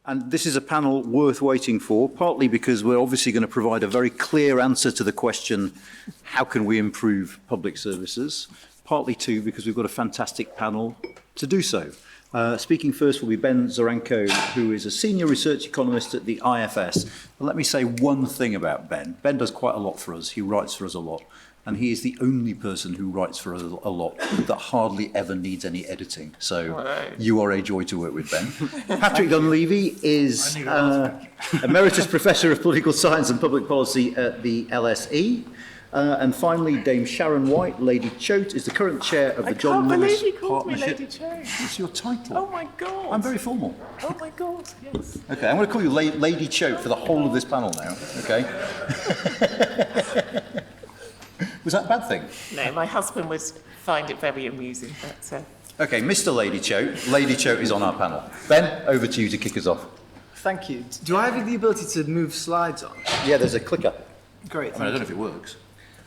And this is a panel worth waiting for, partly because we're obviously going to provide a very clear answer to the question, how can we improve public services? Partly too, because we've got a fantastic panel to do so. Speaking first will be Ben Zaranko, who is a senior research economist at the IFS. But let me say one thing about Ben. Ben does quite a lot for us. He writes for us a lot. And he is the only person who writes for us a lot that hardly ever needs any editing. So you are a joy to work with, Ben. Patrick Dunleavy is Emeritus Professor of Political Science and Public Policy at the LSE. And finally, Dame Sharon White, Lady Choate, is the current chair of the John Lewis Partnership. I can't believe you called me Lady Choate. It's your title. Oh my God. I'm very formal. Oh my God, yes. Okay, I'm going to call you Lady Choate for the whole of this panel now, okay? Was that a bad thing? No, my husband would find it very amusing. But, Okay, Mr. Lady Choate. Lady Choate is on our panel. Ben, over to you to kick us off. Thank you. Do I have the ability to move slides on? Yeah, there's a clicker. Great. I don't know if it works.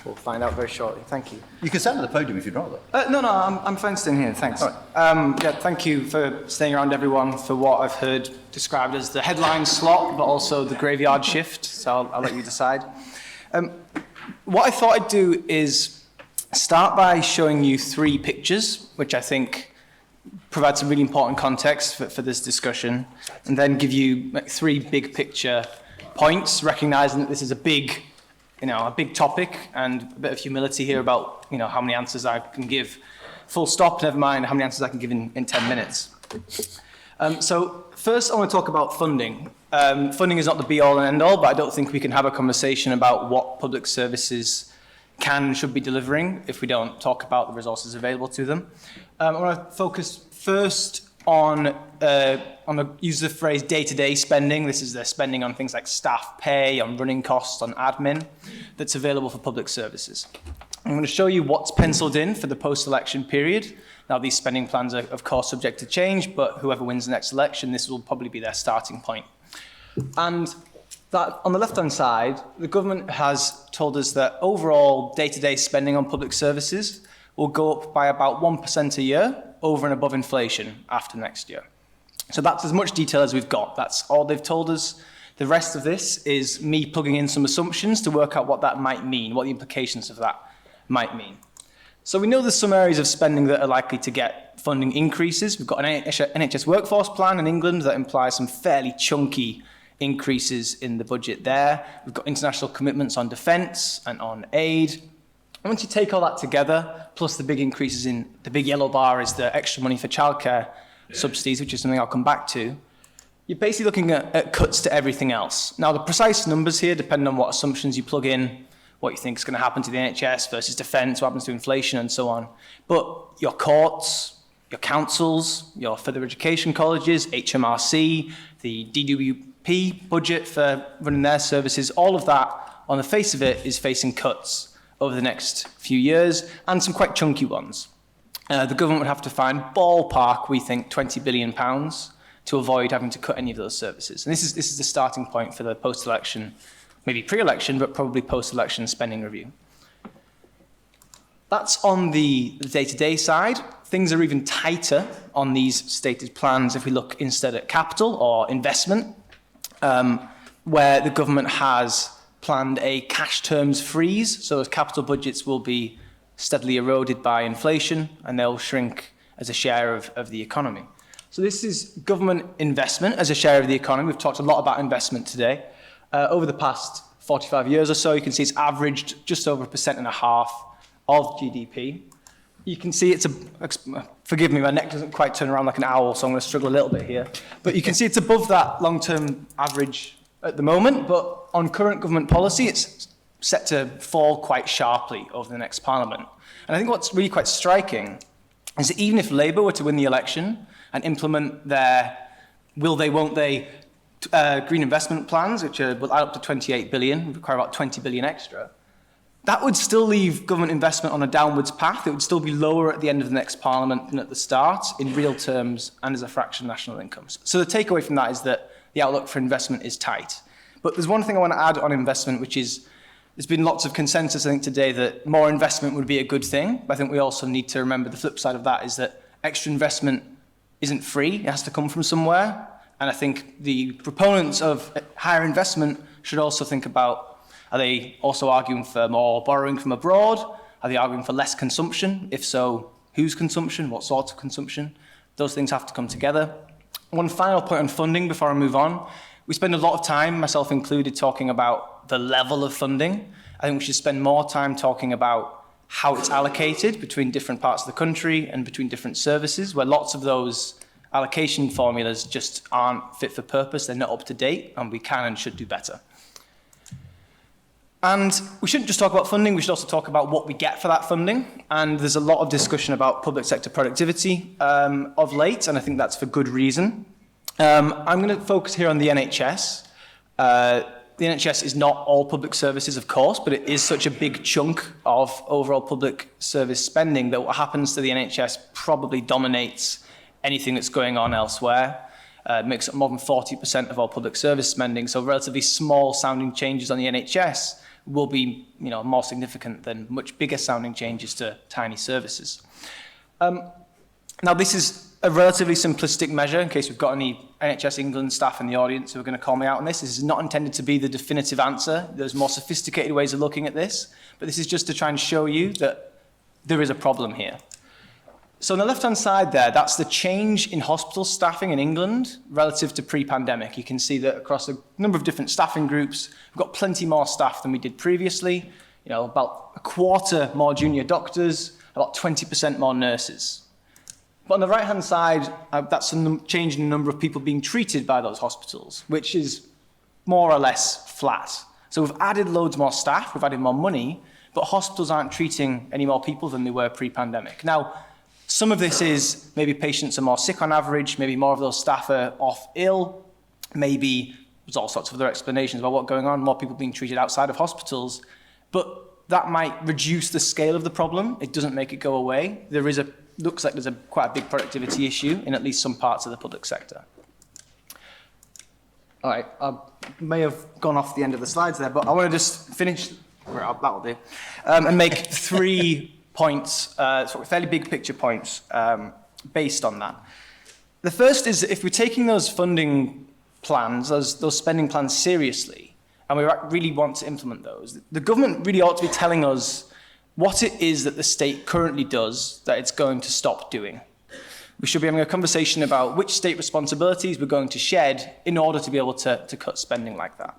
We'll find out very shortly. Thank you. You can stand at the podium if you'd rather. No, I'm fine staying here. Thanks. All right. Yeah, thank you for staying around, everyone, for what I've heard described as the headline slot, but also the graveyard shift. So I'll let you decide. What I thought I'd do is start by showing you three pictures, which I think provide some really important context for this discussion, and then give you three big picture points, recognizing that this is a big topic, and a bit of humility here about, how many answers I can give. Full stop, never mind how many answers I can give in 10 minutes. So first I want to talk about funding. Funding is not the be-all and end-all, but I don't think we can have a conversation about what public services can and should be delivering if we don't talk about the resources available to them. I want to focus first on use the phrase day-to-day spending. This is the spending on things like staff pay, on running costs, on admin, that's available for public services. I'm going to show you what's penciled in for the post-election period. Now, these spending plans are, of course, subject to change, but whoever wins the next election, this will probably be their starting point. And that, on the left-hand side, the government has told us that overall day-to-day spending on public services will go up by about 1% a year over and above inflation after next year. So that's as much detail as we've got. That's all they've told us. The rest of this is me plugging in some assumptions to work out what that might mean, what the implications of that might mean. So we know there's some areas of spending that are likely to get funding increases. We've got an NHS workforce plan in England that implies some fairly chunky increases in the budget there. We've got international commitments on defence and on aid. And once you take all that together, plus the big increases in the big yellow bar is the extra money for childcare subsidies, which is something I'll come back to, you're basically looking at cuts to everything else. Now, the precise numbers here depend on what assumptions you plug in, what you think is going to happen to the NHS versus defence, what happens to inflation and so on. But your courts, your councils, your further education colleges, HMRC, the DWP budget for running their services, all of that, on the face of it, is facing cuts over the next few years, and some quite chunky ones. The government would have to find ballpark, we think, £20 billion to avoid having to cut any of those services. And this is the starting point for the post-election, maybe pre-election, but probably post-election spending review. That's on the day-to-day side. Things are even tighter on these stated plans if we look instead at capital or investment, where the government has planned a cash terms freeze, so those capital budgets will be steadily eroded by inflation and they'll shrink as a share of the economy. So this is government investment as a share of the economy. We've talked a lot about investment today. Over the past 45 years or so, you can see it's averaged just over 1.5% of GDP. You can see it's forgive me, my neck doesn't quite turn around like an owl, so I'm going to struggle a little bit here. But you can see it's above that long-term average at the moment, but on current government policy, it's set to fall quite sharply over the next parliament. And I think what's really quite striking is that even if Labour were to win the election and implement their will they, won't they green investment plans, which will add up to 28 billion, require about 20 billion extra, that would still leave government investment on a downwards path. It would still be lower at the end of the next parliament than at the start in real terms and as a fraction of national incomes. So the takeaway from that is that the outlook for investment is tight. But there's one thing I want to add on investment, which is there's been lots of consensus, I think, today that more investment would be a good thing. But I think we also need to remember the flip side of that is that extra investment isn't free. It has to come from somewhere. And I think the proponents of higher investment should also think about, are they also arguing for more borrowing from abroad? Are they arguing for less consumption? If so, whose consumption? What sort of consumption? Those things have to come together. One final point on funding before I move on. We spend a lot of time, myself included, talking about the level of funding. I think we should spend more time talking about how it's allocated between different parts of the country and between different services, where lots of those allocation formulas just aren't fit for purpose, they're not up to date, and we can and should do better. And we shouldn't just talk about funding, we should also talk about what we get for that funding. And there's a lot of discussion about public sector productivity of late, and I think that's for good reason. I'm going to focus here on the NHS. The NHS is not all public services, of course, but it is such a big chunk of overall public service spending that what happens to the NHS probably dominates anything that's going on elsewhere. It makes up more than 40% of all public service spending, so relatively small sounding changes on the NHS will be, more significant than much bigger sounding changes to tiny services. Now, this is a relatively simplistic measure, in case we've got any NHS England staff in the audience who are going to call me out on this. This is not intended to be the definitive answer. There's more sophisticated ways of looking at this, but this is just to try and show you that there is a problem here. So on the left-hand side there, that's the change in hospital staffing in England relative to pre-pandemic. You can see that across a number of different staffing groups, we've got plenty more staff than we did previously. About a quarter more junior doctors, about 20% more nurses. But on the right-hand side, that's a change in the number of people being treated by those hospitals, which is more or less flat. So we've added loads more staff, we've added more money, but hospitals aren't treating any more people than they were pre-pandemic. Now, some of this is maybe patients are more sick on average, maybe more of those staff are off ill, maybe there's all sorts of other explanations about what's going on, more people being treated outside of hospitals, but that might reduce the scale of the problem. It doesn't make it go away. Looks like there's quite a big productivity issue in at least some parts of the public sector. All right, I may have gone off the end of the slides there, but I want to just finish, that'll do, and make 3 points, sort of fairly big picture points based on that. The first is that if we're taking those funding plans, those spending plans seriously, and we really want to implement those, the government really ought to be telling us what it is that the state currently does that it's going to stop doing. We should be having a conversation about which state responsibilities we're going to shed in order to be able to cut spending like that.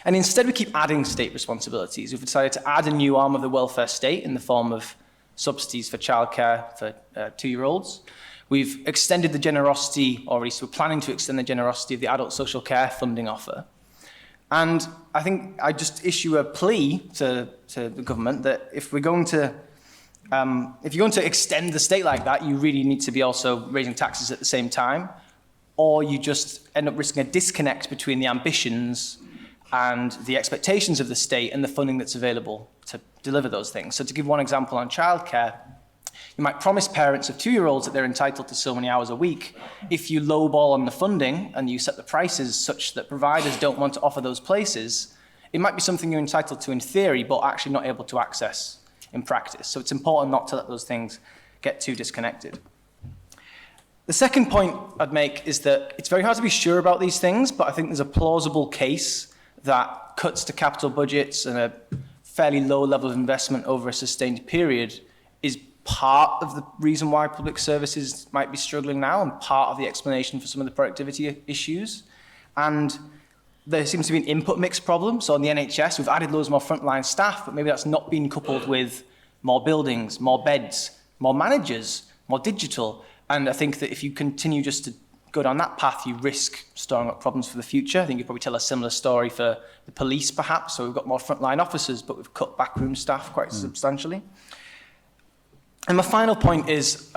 And instead we keep adding state responsibilities. We've decided to add a new arm of the welfare state in the form of subsidies for childcare for 2-year-olds. We've extended the generosity already, so we're planning to extend the generosity of the adult social care funding offer. And I think I just issue a plea to the government that if you're going to extend the state like that, you really need to be also raising taxes at the same time, or you just end up risking a disconnect between the ambitions and the expectations of the state and the funding that's available to deliver those things. So to give one example on childcare, you might promise parents of 2-year-olds that they're entitled to so many hours a week. If you lowball on the funding and you set the prices such that providers don't want to offer those places, it might be something you're entitled to in theory, but actually not able to access in practice. So it's important not to let those things get too disconnected. The second point I'd make is that it's very hard to be sure about these things, but I think there's a plausible case that cuts to capital budgets and a fairly low level of investment over a sustained period is part of the reason why public services might be struggling now and part of the explanation for some of the productivity issues. And there seems to be an input mix problem. So on the NHS, we've added loads more frontline staff, but maybe that's not been coupled with more buildings, more beds, more managers, more digital. And I think that if you continue just to go down that path, you risk storing up problems for the future. I think you'd probably tell a similar story for the police, perhaps. So we've got more frontline officers, but we've cut backroom staff quite substantially. And my final point is,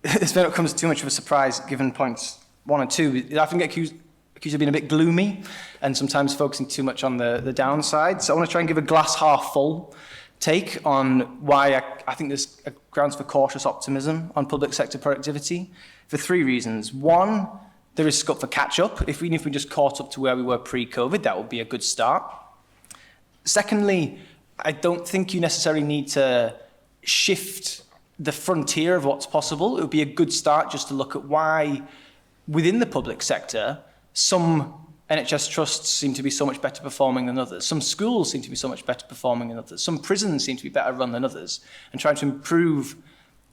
this may not come as too much of a surprise given points 1 and 2. I often get accused of being a bit gloomy and sometimes focusing too much on the downside. So I want to try and give a glass half full take on why I think there's grounds for cautious optimism on public sector productivity for 3 reasons. 1, there is scope for catch-up. Even if we just caught up to where we were pre-COVID, that would be a good start. Secondly, I don't think you necessarily need to shift the frontier of what's possible. It would be a good start just to look at why within the public sector, some NHS trusts seem to be so much better performing than others. Some schools seem to be so much better performing than others. Some prisons seem to be better run than others. And trying to improve,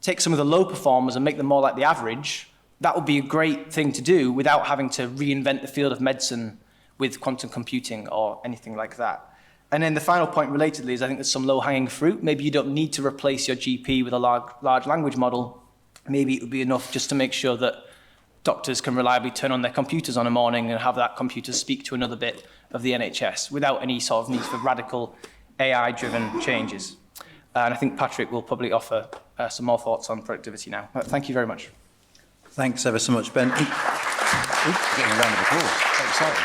take some of the low performers and make them more like the average, that would be a great thing to do without having to reinvent the field of medicine with quantum computing or anything like that. And then the final point relatedly is I think there's some low-hanging fruit. Maybe you don't need to replace your GP with a large language model. Maybe it would be enough just to make sure that doctors can reliably turn on their computers on a morning and have that computer speak to another bit of the NHS without any sort of need for radical AI-driven changes. And I think Patrick will probably offer some more thoughts on productivity now. Thank you very much. Thanks ever so much, Ben. Getting a round of applause. Very exciting.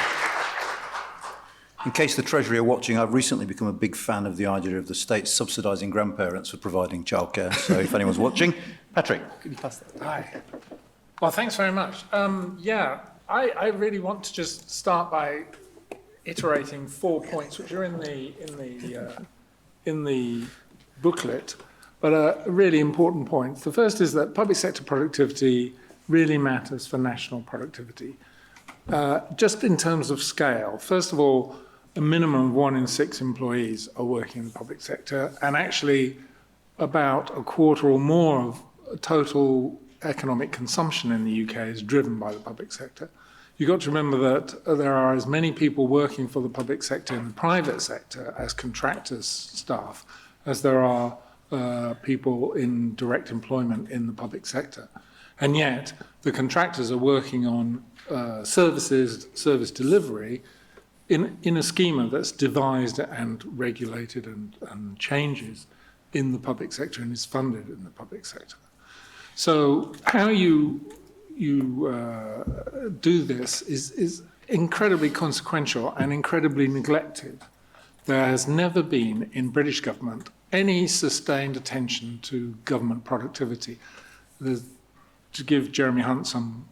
In case the Treasury are watching, I've recently become a big fan of the idea of the state subsidising grandparents for providing childcare. So if anyone's watching, Patrick. Could you pass that? Hi. Well, thanks very much. I really want to just start by iterating 4 points, which are in the booklet, but are really important points. The first is that public sector productivity really matters for national productivity. Just in terms of scale, first of all, a minimum of 1 in 6 employees are working in the public sector, and actually about a quarter or more of total economic consumption in the UK is driven by the public sector. You've got to remember that there are as many people working for the public sector in the private sector as contractors' staff as there are people in direct employment in the public sector. And yet, the contractors are working on service delivery in a schema that's devised and regulated and changes in the public sector and is funded in the public sector. So how you do this is incredibly consequential and incredibly neglected. There has never been in British government any sustained attention to government productivity. To give Jeremy Hunt some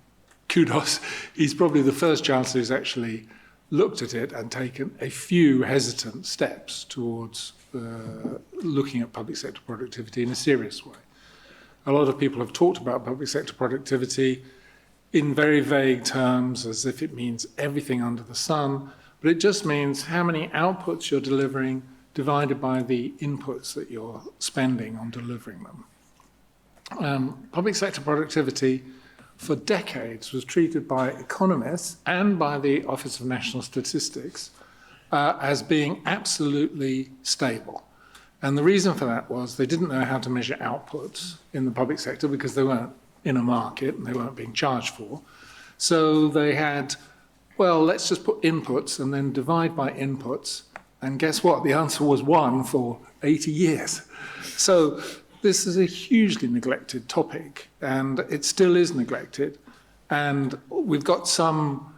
kudos, he's probably the first chancellor who's actually looked at it and taken a few hesitant steps towards looking at public sector productivity in a serious way. A lot of people have talked about public sector productivity in very vague terms, as if it means everything under the sun, but it just means how many outputs you're delivering divided by the inputs that you're spending on delivering them. Public sector productivity for decades was treated by economists and by the Office of National Statistics as being absolutely stable. And the reason for that was they didn't know how to measure outputs in the public sector because they weren't in a market and they weren't being charged for. So they had, well, let's just put inputs and then divide by inputs. And guess what? The answer was 1 for 80 years. So this is a hugely neglected topic, and it still is neglected. And we've got some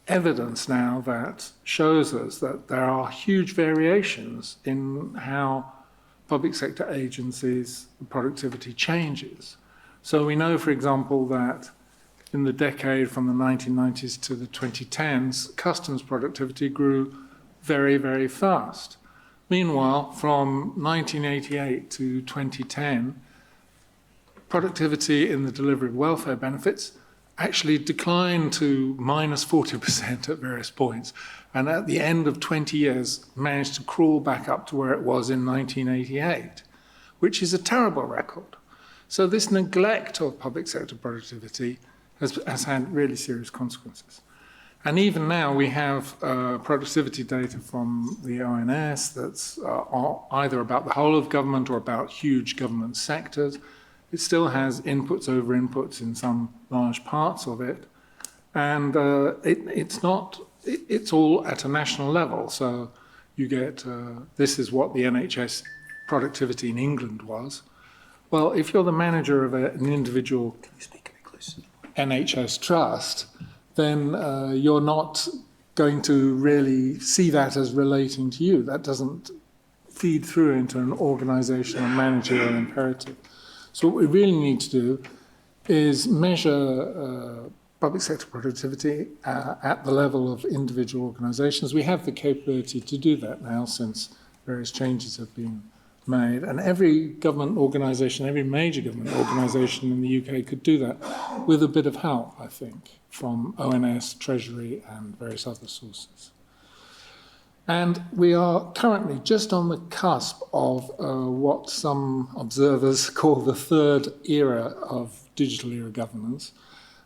evidence now that shows us that there are huge variations in how public sector agencies' productivity changes. So we know, for example, that in the decade from the 1990s to the 2010s, customs productivity grew very, very fast. Meanwhile, from 1988 to 2010, productivity in the delivery of welfare benefits actually declined to minus 40% at various points, and at the end of 20 years managed to crawl back up to where it was in 1988, which is a terrible record. So this neglect of public sector productivity has had really serious consequences. And even now we have productivity data from the ONS that's either about the whole of government or about huge government sectors. It still has inputs over inputs in some large parts of it. And it's all at a national level. So you get, this is what the NHS productivity in England was. Well, if you're the manager of an individual NHS trust, then you're not going to really see that as relating to you. That doesn't feed through into an organizational and managerial imperative. So what we really need to do is measure public sector productivity at the level of individual organizations. We have the capability to do that now since various changes have been made, and every government organisation, every major government organisation in the UK could do that with a bit of help, I think, from ONS, Treasury and various other sources. And we are currently just on the cusp of what some observers call the third era of digital era governance.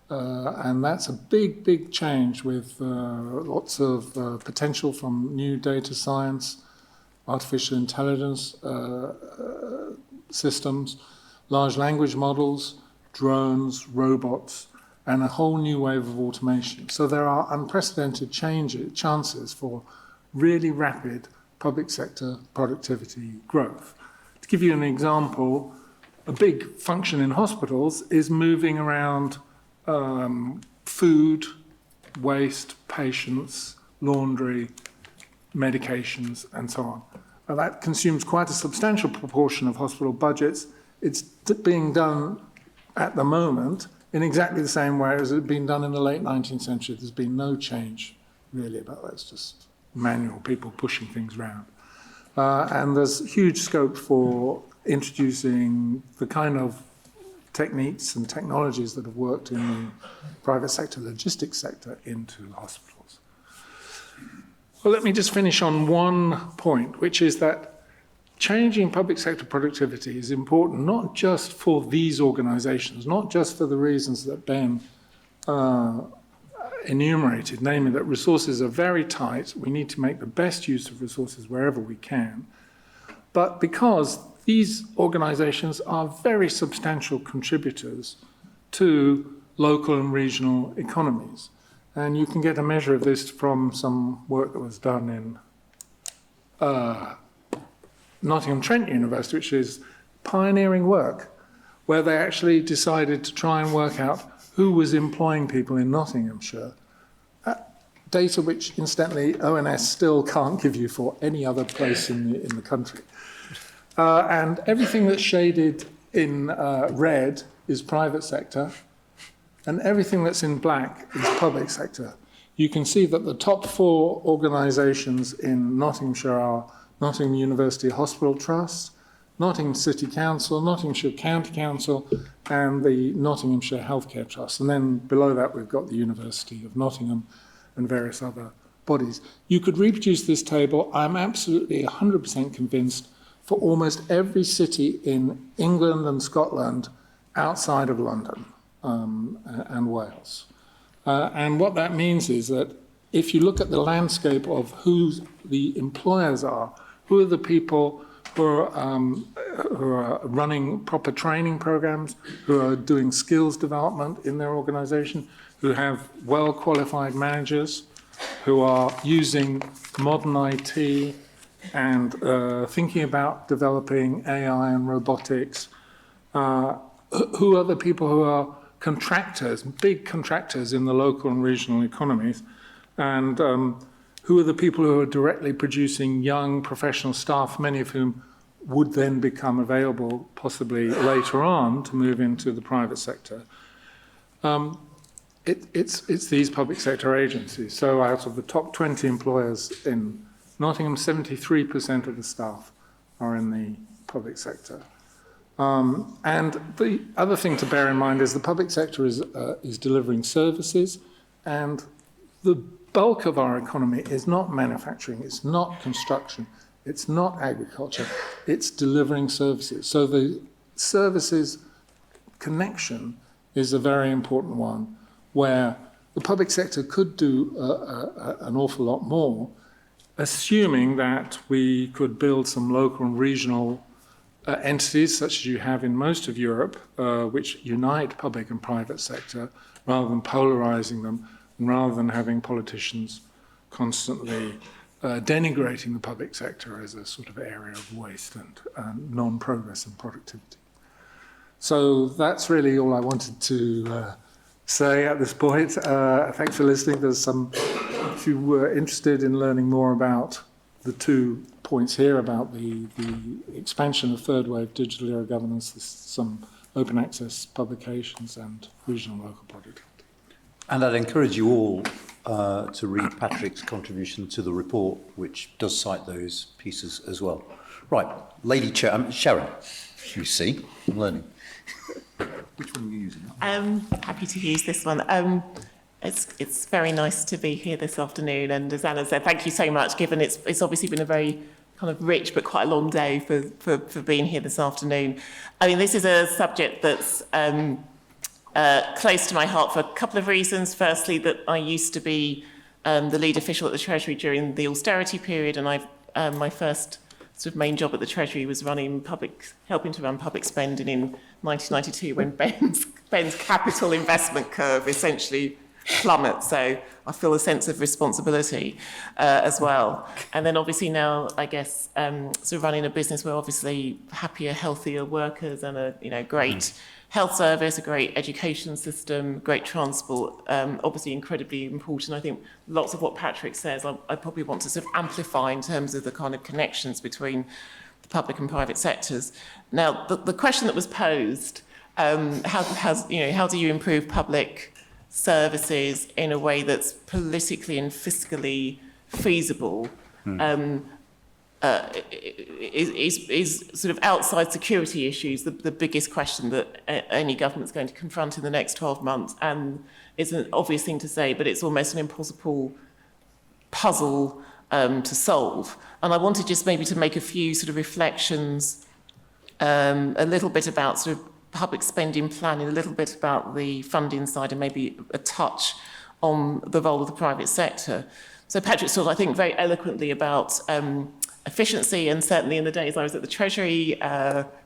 And that's a big, big change with lots of potential from new data science, artificial intelligence systems, large language models, drones, robots, and a whole new wave of automation. So there are unprecedented chances for really rapid public sector productivity growth. To give you an example, a big function in hospitals is moving around food, waste, patients, laundry, medications, and so on. And that consumes quite a substantial proportion of hospital budgets. It's being done at the moment in exactly the same way as it had been done in the late 19th century. There's been no change really about that. It's just manual people pushing things around. And there's huge scope for introducing the kind of techniques and technologies that have worked in the private sector, logistics sector, into hospitals. Well, let me just finish on one point, which is that changing public sector productivity is important not just for these organisations, not just for the reasons that Ben enumerated, namely that resources are very tight, we need to make the best use of resources wherever we can, but because these organisations are very substantial contributors to local and regional economies. And you can get a measure of this from some work that was done in Nottingham Trent University, which is pioneering work, where they actually decided to try and work out who was employing people in Nottinghamshire. Data which, incidentally, ONS still can't give you for any other place in the country. And everything that's shaded in red is private sector, and everything that's in black is public sector. You can see that the top 4 organisations in Nottinghamshire are Nottingham University Hospital Trust, Nottingham City Council, Nottinghamshire County Council, and the Nottinghamshire Healthcare Trust. And then below that, we've got the University of Nottingham and various other bodies. You could reproduce this table. I'm absolutely 100% convinced for almost every city in England and Scotland outside of London and Wales. And what that means is that if you look at the landscape of who the employers are, who are the people who are running proper training programs, who are doing skills development in their organisation, who have well-qualified managers, who are using modern IT and thinking about developing AI and robotics, who are the people who are contractors, big contractors in the local and regional economies, and who are the people who are directly producing young professional staff, many of whom would then become available possibly later on to move into the private sector. It's these public sector agencies. So out of the top 20 employers in Nottingham, 73% of the staff are in the public sector. And the other thing to bear in mind is the public sector is delivering services, and the bulk of our economy is not manufacturing, it's not construction, it's not agriculture, it's delivering services. So the services connection is a very important one, where the public sector could do an awful lot more, assuming that we could build some local and regional entities, such as you have in most of Europe, which unite public and private sector, rather than polarizing them, and rather than having politicians constantly denigrating the public sector as a sort of area of waste and non-progress and productivity. So that's really all I wanted to say at this point. Thanks for listening. If you were interested in learning more about the 2 points here about the expansion of third wave digital era governance, there's some open access publications and regional and local productivity. And I'd encourage you all to read Patrick's contribution to the report, which does cite those pieces as well. Right, Lady Chair, Sharon, you see, I'm learning. Which one are you using? Happy to use this one. It's very nice to be here this afternoon, and as Anna said, thank you so much, given it's obviously been a very kind of rich but quite a long day for being here this afternoon. I mean, this is a subject that's close to my heart for a couple of reasons. Firstly, that I used to be the lead official at the Treasury during the austerity period, and my first sort of main job at the Treasury was helping to run public spending in 1992 when Ben's capital investment curve essentially plummets. So I feel a sense of responsibility as well. And then obviously now, I guess, sort of running a business where obviously happier, healthier workers and a great health service, a great education system, great transport, obviously incredibly important. I think lots of what Patrick says, I probably want to sort of amplify in terms of the kind of connections between the public and private sectors. Now, the question that was posed, how do you improve public services in a way that's politically and fiscally feasible, is sort of outside security issues, the biggest question that any government's going to confront in the next 12 months. And it's an obvious thing to say, but it's almost an impossible puzzle to solve. And I wanted just maybe to make a few sort of reflections, a little bit about sort of public spending planning, a little bit about the funding side, and maybe a touch on the role of the private sector. So Patrick talked, I think, very eloquently about efficiency, and certainly in the days I was at the Treasury,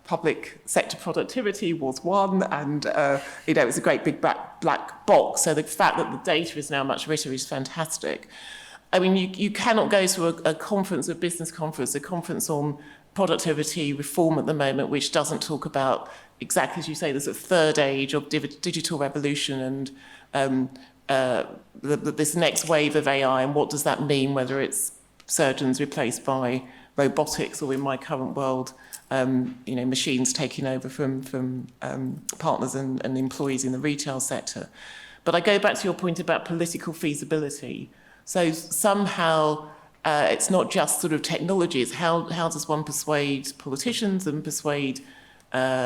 public sector productivity was one, and it was a great big black box. So the fact that the data is now much richer is fantastic. I mean, you cannot go to a conference, a business conference, a conference on productivity reform at the moment, which doesn't talk about exactly as you say, there's a third age of digital revolution and this next wave of AI, and what does that mean, whether it's surgeons replaced by robotics, or in my current world, machines taking over from partners and employees in the retail sector. But I go back to your point about political feasibility. So somehow it's not just sort of technology, it's how does one persuade politicians and persuade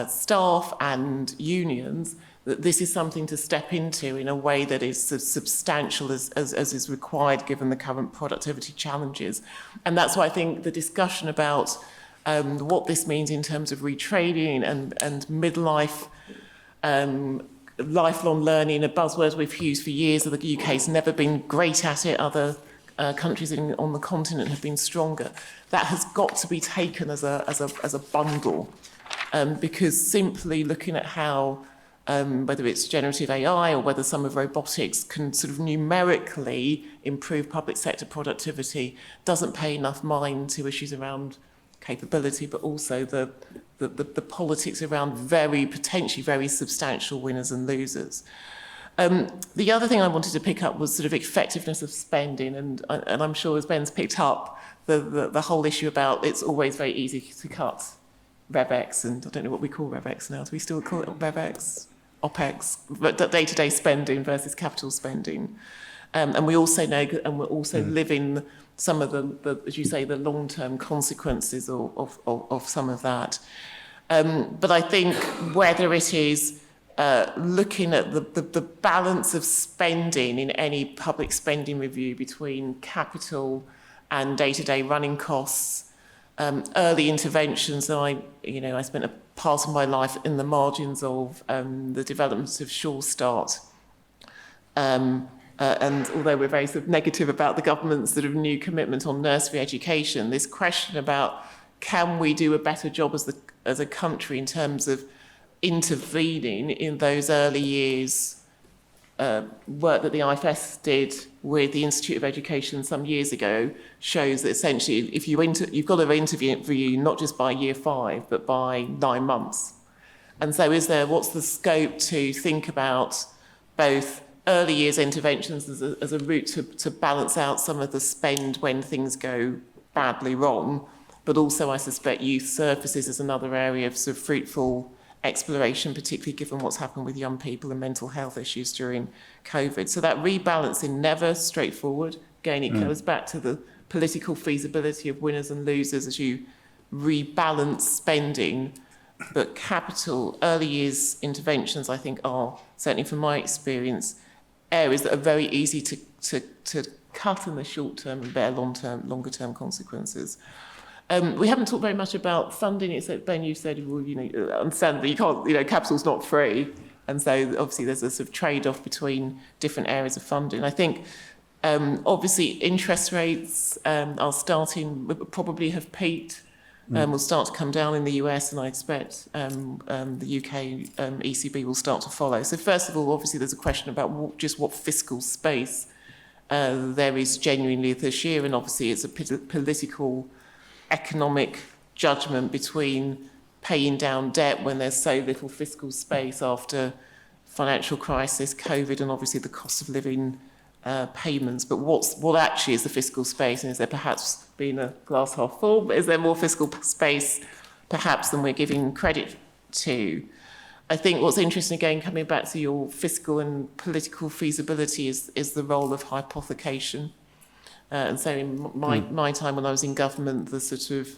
staff and unions that this is something to step into in a way that is as substantial as is required given the current productivity challenges. And that's why I think the discussion about what this means in terms of retraining and midlife, lifelong learning, a buzzword we've used for years, that the UK's never been great at it, other countries on the continent have been stronger. That has got to be taken as a bundle, because simply looking at how whether it's generative AI or whether some of robotics can sort of numerically improve public sector productivity doesn't pay enough mind to issues around capability, but also the politics around potentially very substantial winners and losers. The other thing I wanted to pick up was sort of effectiveness of spending, and I'm sure as Ben's picked up, the whole issue about it's always very easy to cut RevX, and I don't know what we call RevX now. Do we still call it RevX? OPEX, but day-to-day spending versus capital spending. And we also know, and we're also living some of the, as you say, the long-term consequences of some of that. But I think whether it is looking at the balance of spending in any public spending review between capital and day-to-day running costs, early interventions. So I spent a part of my life in the margins of the development of Sure Start. And although we're very sort of negative about the government's sort of new commitment on nursery education, this question about can we do a better job as a country in terms of intervening in those early years, work that the IFS did with the Institute of Education some years ago shows that essentially if you've got to interview not just by year 5 but by 9 months. And so what's the scope to think about both early years interventions as a route to balance out some of the spend when things go badly wrong, but also I suspect youth services is another area of sort of fruitful exploration, particularly given what's happened with young people and mental health issues during COVID. So that rebalancing, never straightforward. Again, it goes back to the political feasibility of winners and losers, as you rebalance spending. But capital, early years interventions, I think, are, certainly from my experience, areas that are very easy to cut in the short term and bear longer term consequences. We haven't talked very much about funding, except Ben, you said, well, understand that you can't, capital's not free. And so obviously there's a sort of trade-off between different areas of funding. I think obviously interest rates are probably have peaked. Will start to come down in the US, and I expect the UK ECB will start to follow. So first of all, obviously there's a question about what fiscal space there is genuinely this year, and obviously it's a political, economic judgment between paying down debt when there's so little fiscal space after financial crisis, COVID, and obviously the cost of living payments, but what actually is the fiscal space, and is there perhaps being a glass half full, but is there more fiscal space perhaps than we're giving credit to? I think what's interesting, again, coming back to your fiscal and political feasibility, is the role of hypothecation. And so in my time when I was in government, the sort of,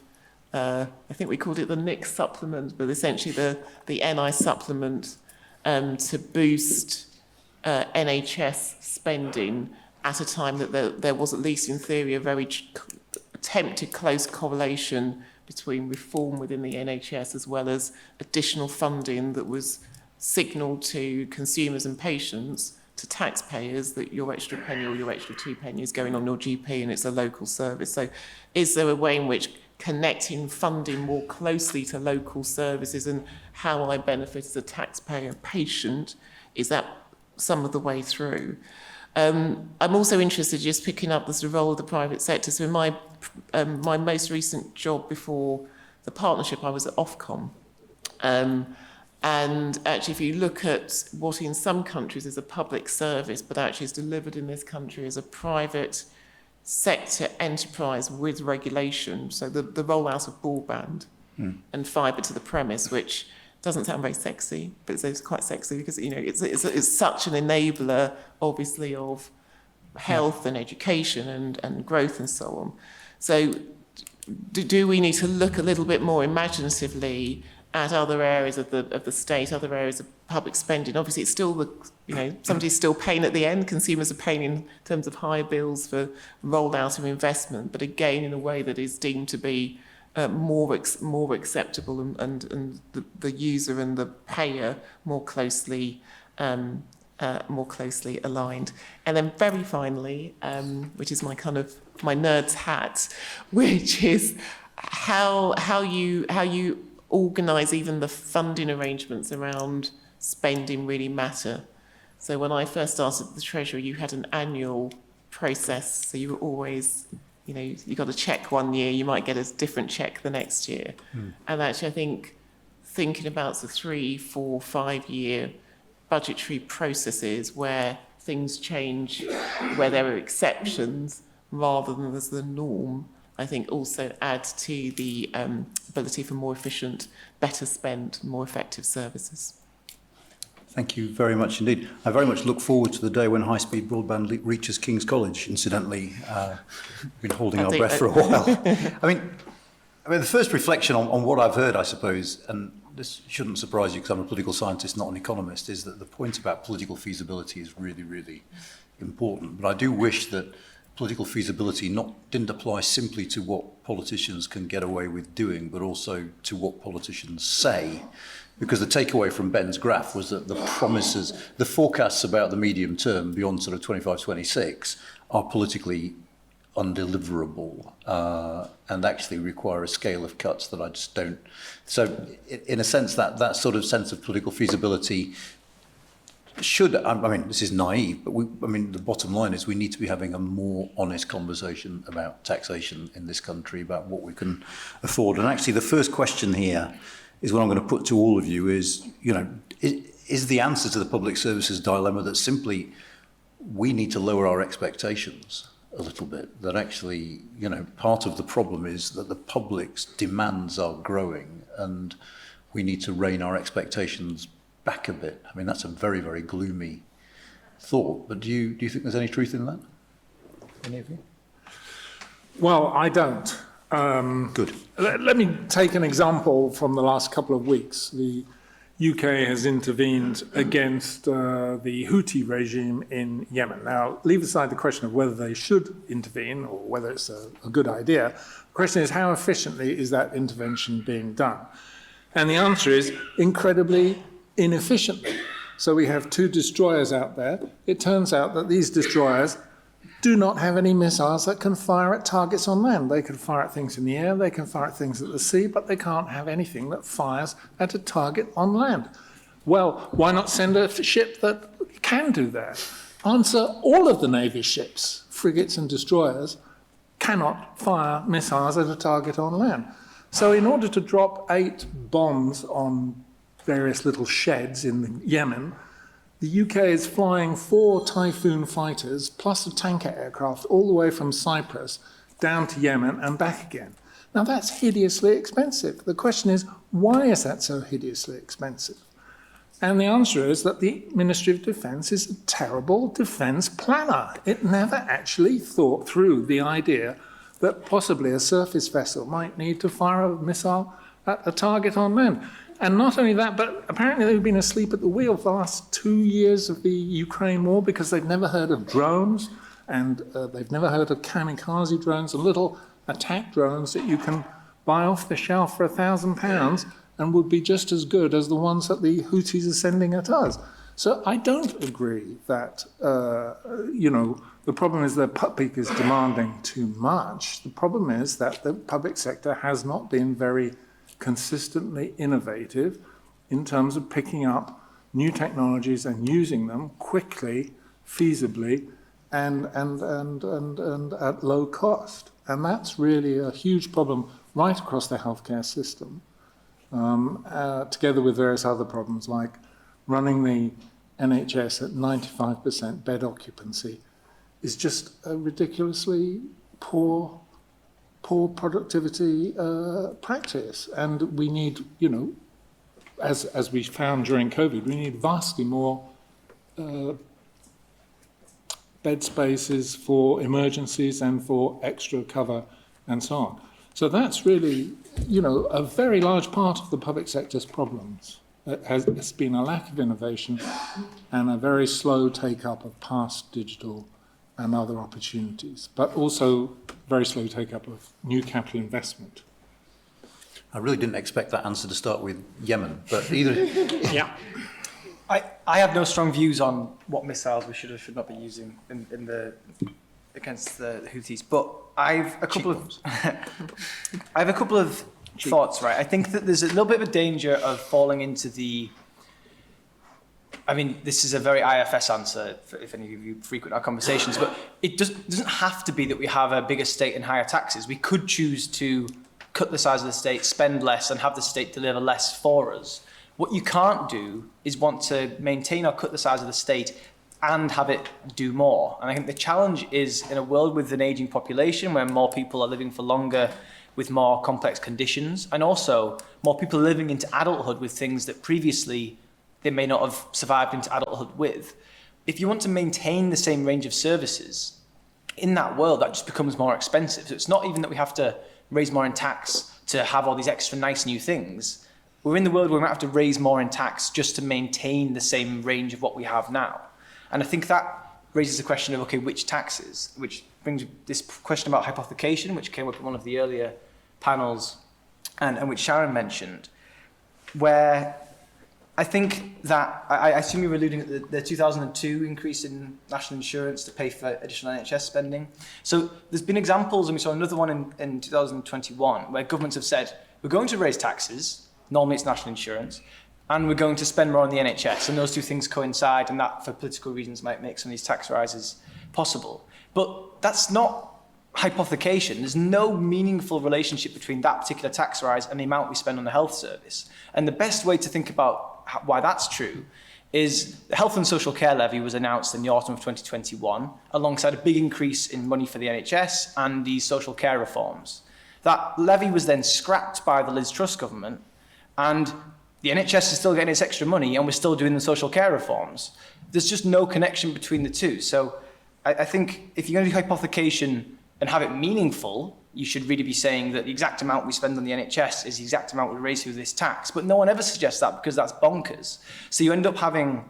I think we called it the NIC supplement, but essentially the NI supplement to boost NHS spending at a time that there was, at least in theory, a very attempted close correlation between reform within the NHS as well as additional funding that was signalled to consumers and patients, to taxpayers, that your extra penny or your extra 2 pennies is going on your GP and it's a local service. So is there a way in which connecting funding more closely to local services and how I benefit as a taxpayer patient, is that some of the way through? I'm also interested, just picking up the sort of role of the private sector. So in my most recent job before the partnership, I was at Ofcom. And actually, if you look at what in some countries is a public service, but actually is delivered in this country as a private sector enterprise with regulation, so the rollout of broadband and fibre to the premise, which doesn't sound very sexy, but it's quite sexy because it's such an enabler, obviously, of health and education and growth and so on. So do we need to look a little bit more imaginatively at other areas of the state, other areas of public spending? Obviously, it's still somebody's still paying at the end. Consumers are paying in terms of higher bills for rollout of investment, but again in a way that is deemed to be more acceptable and the user and the payer more closely aligned. And then very finally, which is my nerd's hat, which is how you organise even the funding arrangements around spending really matter. So when I first started at the Treasury, you had an annual process, so you were always, you got a check one year, you might get a different check the next year. And actually, I think thinking about the 3, 4, 5 year budgetary processes where things change, where there are exceptions rather than as the norm, I think also adds to the ability for more efficient, better spent, more effective services. Thank you very much indeed. I very much look forward to the day when high-speed broadband reaches King's College. Incidentally, we've been holding our breath for a while. I mean, the first reflection on what I've heard, I suppose, and this shouldn't surprise you because I'm a political scientist, not an economist, is that the point about political feasibility is really, really important. But I do wish that political feasibility didn't apply simply to what politicians can get away with doing, but also to what politicians say. Because the takeaway from Ben's graph was that the promises, the forecasts about the medium term beyond sort of 25, 26 are politically undeliverable and actually require a scale of cuts that I just don't. So in a sense, that sort of sense of political feasibility should, I mean, this is naive, but the bottom line is we need to be having a more honest conversation about taxation in this country, about what we can afford. And actually the first question here is what I'm going to put to all of you is, is the answer to the public services dilemma that simply we need to lower our expectations a little bit, that actually, part of the problem is that the public's demands are growing and we need to rein our expectations back a bit. I mean, that's a very, very gloomy thought, but do you think there's any truth in that? Any of you? Well, I don't. Good. Let me take an example from the last couple of weeks. The UK has intervened against the Houthi regime in Yemen. Now, leave aside the question of whether they should intervene or whether it's a good idea. The question is, how efficiently is that intervention being done? And the answer is incredibly inefficiently. So we have 2 destroyers out there. It turns out that these destroyers do not have any missiles that can fire at targets on land. They can fire at things in the air, they can fire at things at the sea, but they can't have anything that fires at a target on land. Well, why not send a ship that can do that? Answer, all of the Navy ships, frigates and destroyers, cannot fire missiles at a target on land. So in order to drop 8 bombs on various little sheds in Yemen, the UK is flying 4 Typhoon fighters plus a tanker aircraft all the way from Cyprus down to Yemen and back again. Now that's hideously expensive. The question is, why is that so hideously expensive? And the answer is that the Ministry of Defence is a terrible defence planner. It never actually thought through the idea that possibly a surface vessel might need to fire a missile at a target on land. And not only that, but apparently they've been asleep at the wheel for the last 2 years of the Ukraine war because they've never heard of drones and they've never heard of kamikaze drones and little attack drones that you can buy off the shelf for £1,000 and would be just as good as the ones that the Houthis are sending at us. So I don't agree that, the problem is that public is demanding too much. The problem is that the public sector has not been very consistently innovative in terms of picking up new technologies and using them quickly, feasibly, and at low cost. And that's really a huge problem right across the healthcare system, together with various other problems like running the NHS at 95% bed occupancy is just a ridiculously poor productivity practice. And we need, as we found during COVID, we need vastly more bed spaces for emergencies and for extra cover and so on. So that's really, a very large part of the public sector's problems. It's been a lack of innovation and a very slow take-up of past digital and other opportunities, but also very slow take-up of new capital investment. I really didn't expect that answer to start with Yemen, but either... Yeah. I have no strong views on what missiles we should or should not be using against the Houthis, but I've a couple of thoughts, right? I think that there's a little bit of a danger of falling into this is a very IFS answer if any of you frequent our conversations, but it doesn't have to be that we have a bigger state and higher taxes. We could choose to cut the size of the state, spend less, and have the state deliver less for us. What you can't do is want to maintain or cut the size of the state and have it do more. And I think the challenge is in a world with an aging population where more people are living for longer with more complex conditions, and also more people living into adulthood with things that previously they may not have survived into adulthood with. If you want to maintain the same range of services, in that world, that just becomes more expensive. So it's not even that we have to raise more in tax to have all these extra nice new things. We're in the world where we might have to raise more in tax just to maintain the same range of what we have now. And I think that raises the question of, okay, which taxes? Which brings this question about hypothecation, which came up in one of the earlier panels, and which Sharon mentioned, where I think that, I assume you were alluding to the 2002 increase in national insurance to pay for additional NHS spending. So there's been examples, and we saw another one in 2021, where governments have said, we're going to raise taxes, normally it's national insurance, and we're going to spend more on the NHS. And those two things coincide, and that, for political reasons, might make some of these tax rises possible. But that's not hypothecation. There's no meaningful relationship between that particular tax rise and the amount we spend on the health service. And the best way to think about why that's true is the Health and Social Care Levy was announced in the autumn of 2021 alongside a big increase in money for the NHS and these social care reforms. That levy was then scrapped by the Liz Truss government, and the NHS is still getting its extra money and we're still doing the social care reforms. There's just no connection between the two. So I think if you're going to do hypothecation and have it meaningful, you should really be saying that the exact amount we spend on the NHS is the exact amount we raise through this tax. But no one ever suggests that because that's bonkers. So you end up having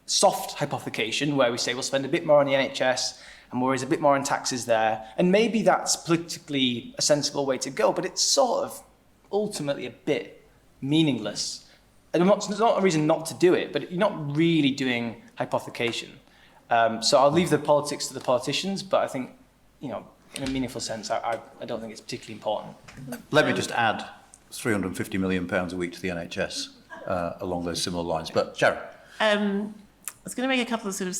soft hypothecation where we say we'll spend a bit more on the NHS and we'll raise a bit more in taxes there. And maybe that's politically a sensible way to go, but it's sort of ultimately a bit meaningless. And it's not a reason not to do it, but you're not really doing hypothecation. So I'll leave the politics to the politicians, but I think, in a meaningful sense, I don't think it's particularly important. Let me just add £350 million a week to the NHS along those similar lines. But Sharon. I was going to make a couple of sort of,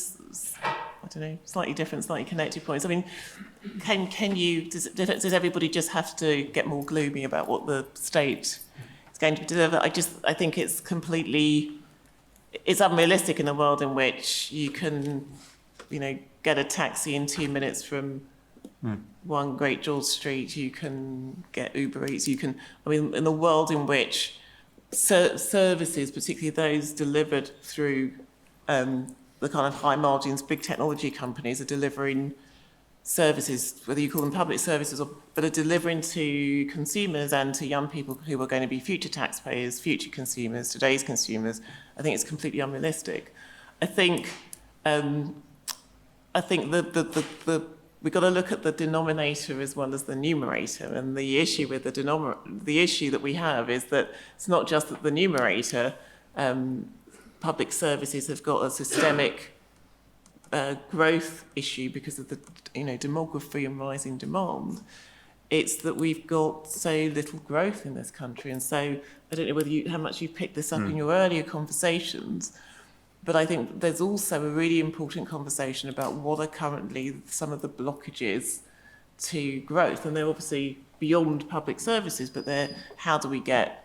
slightly different, slightly connected points. I mean, does everybody just have to get more gloomy about what the state is going to deliver? I think it's unrealistic in a world in which you can, get a taxi in 2 minutes from One Great George Street, you can get Uber Eats, in a world in which services, particularly those delivered through the kind of high margins, big technology companies are delivering services, whether you call them public services, but are delivering to consumers and to young people who are going to be future taxpayers, future consumers, today's consumers. I think it's completely unrealistic. I think we've got to look at the denominator as well as the numerator, and the issue with the issue that we have is that it's not just that the numerator. Public services have got a systemic growth issue because of the demography and rising demand. It's that we've got so little growth in this country, and so I don't know how much you picked this up in your earlier conversations, but I think there's also a really important conversation about what are currently some of the blockages to growth, and they're obviously beyond public services, but they're how do we get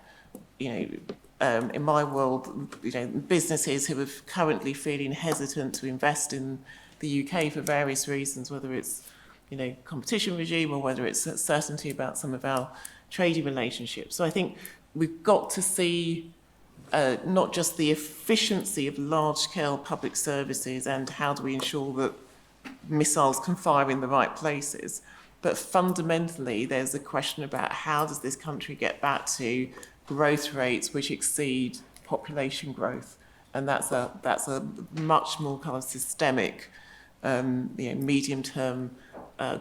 in my world, businesses who are currently feeling hesitant to invest in the UK for various reasons, whether it's, competition regime or whether it's certainty about some of our trading relationships. So I think we've got to see not just the efficiency of large-scale public services and how do we ensure that missiles can fire in the right places, but fundamentally there's a question about how does this country get back to growth rates which exceed population growth, and that's a much more kind of systemic, medium-term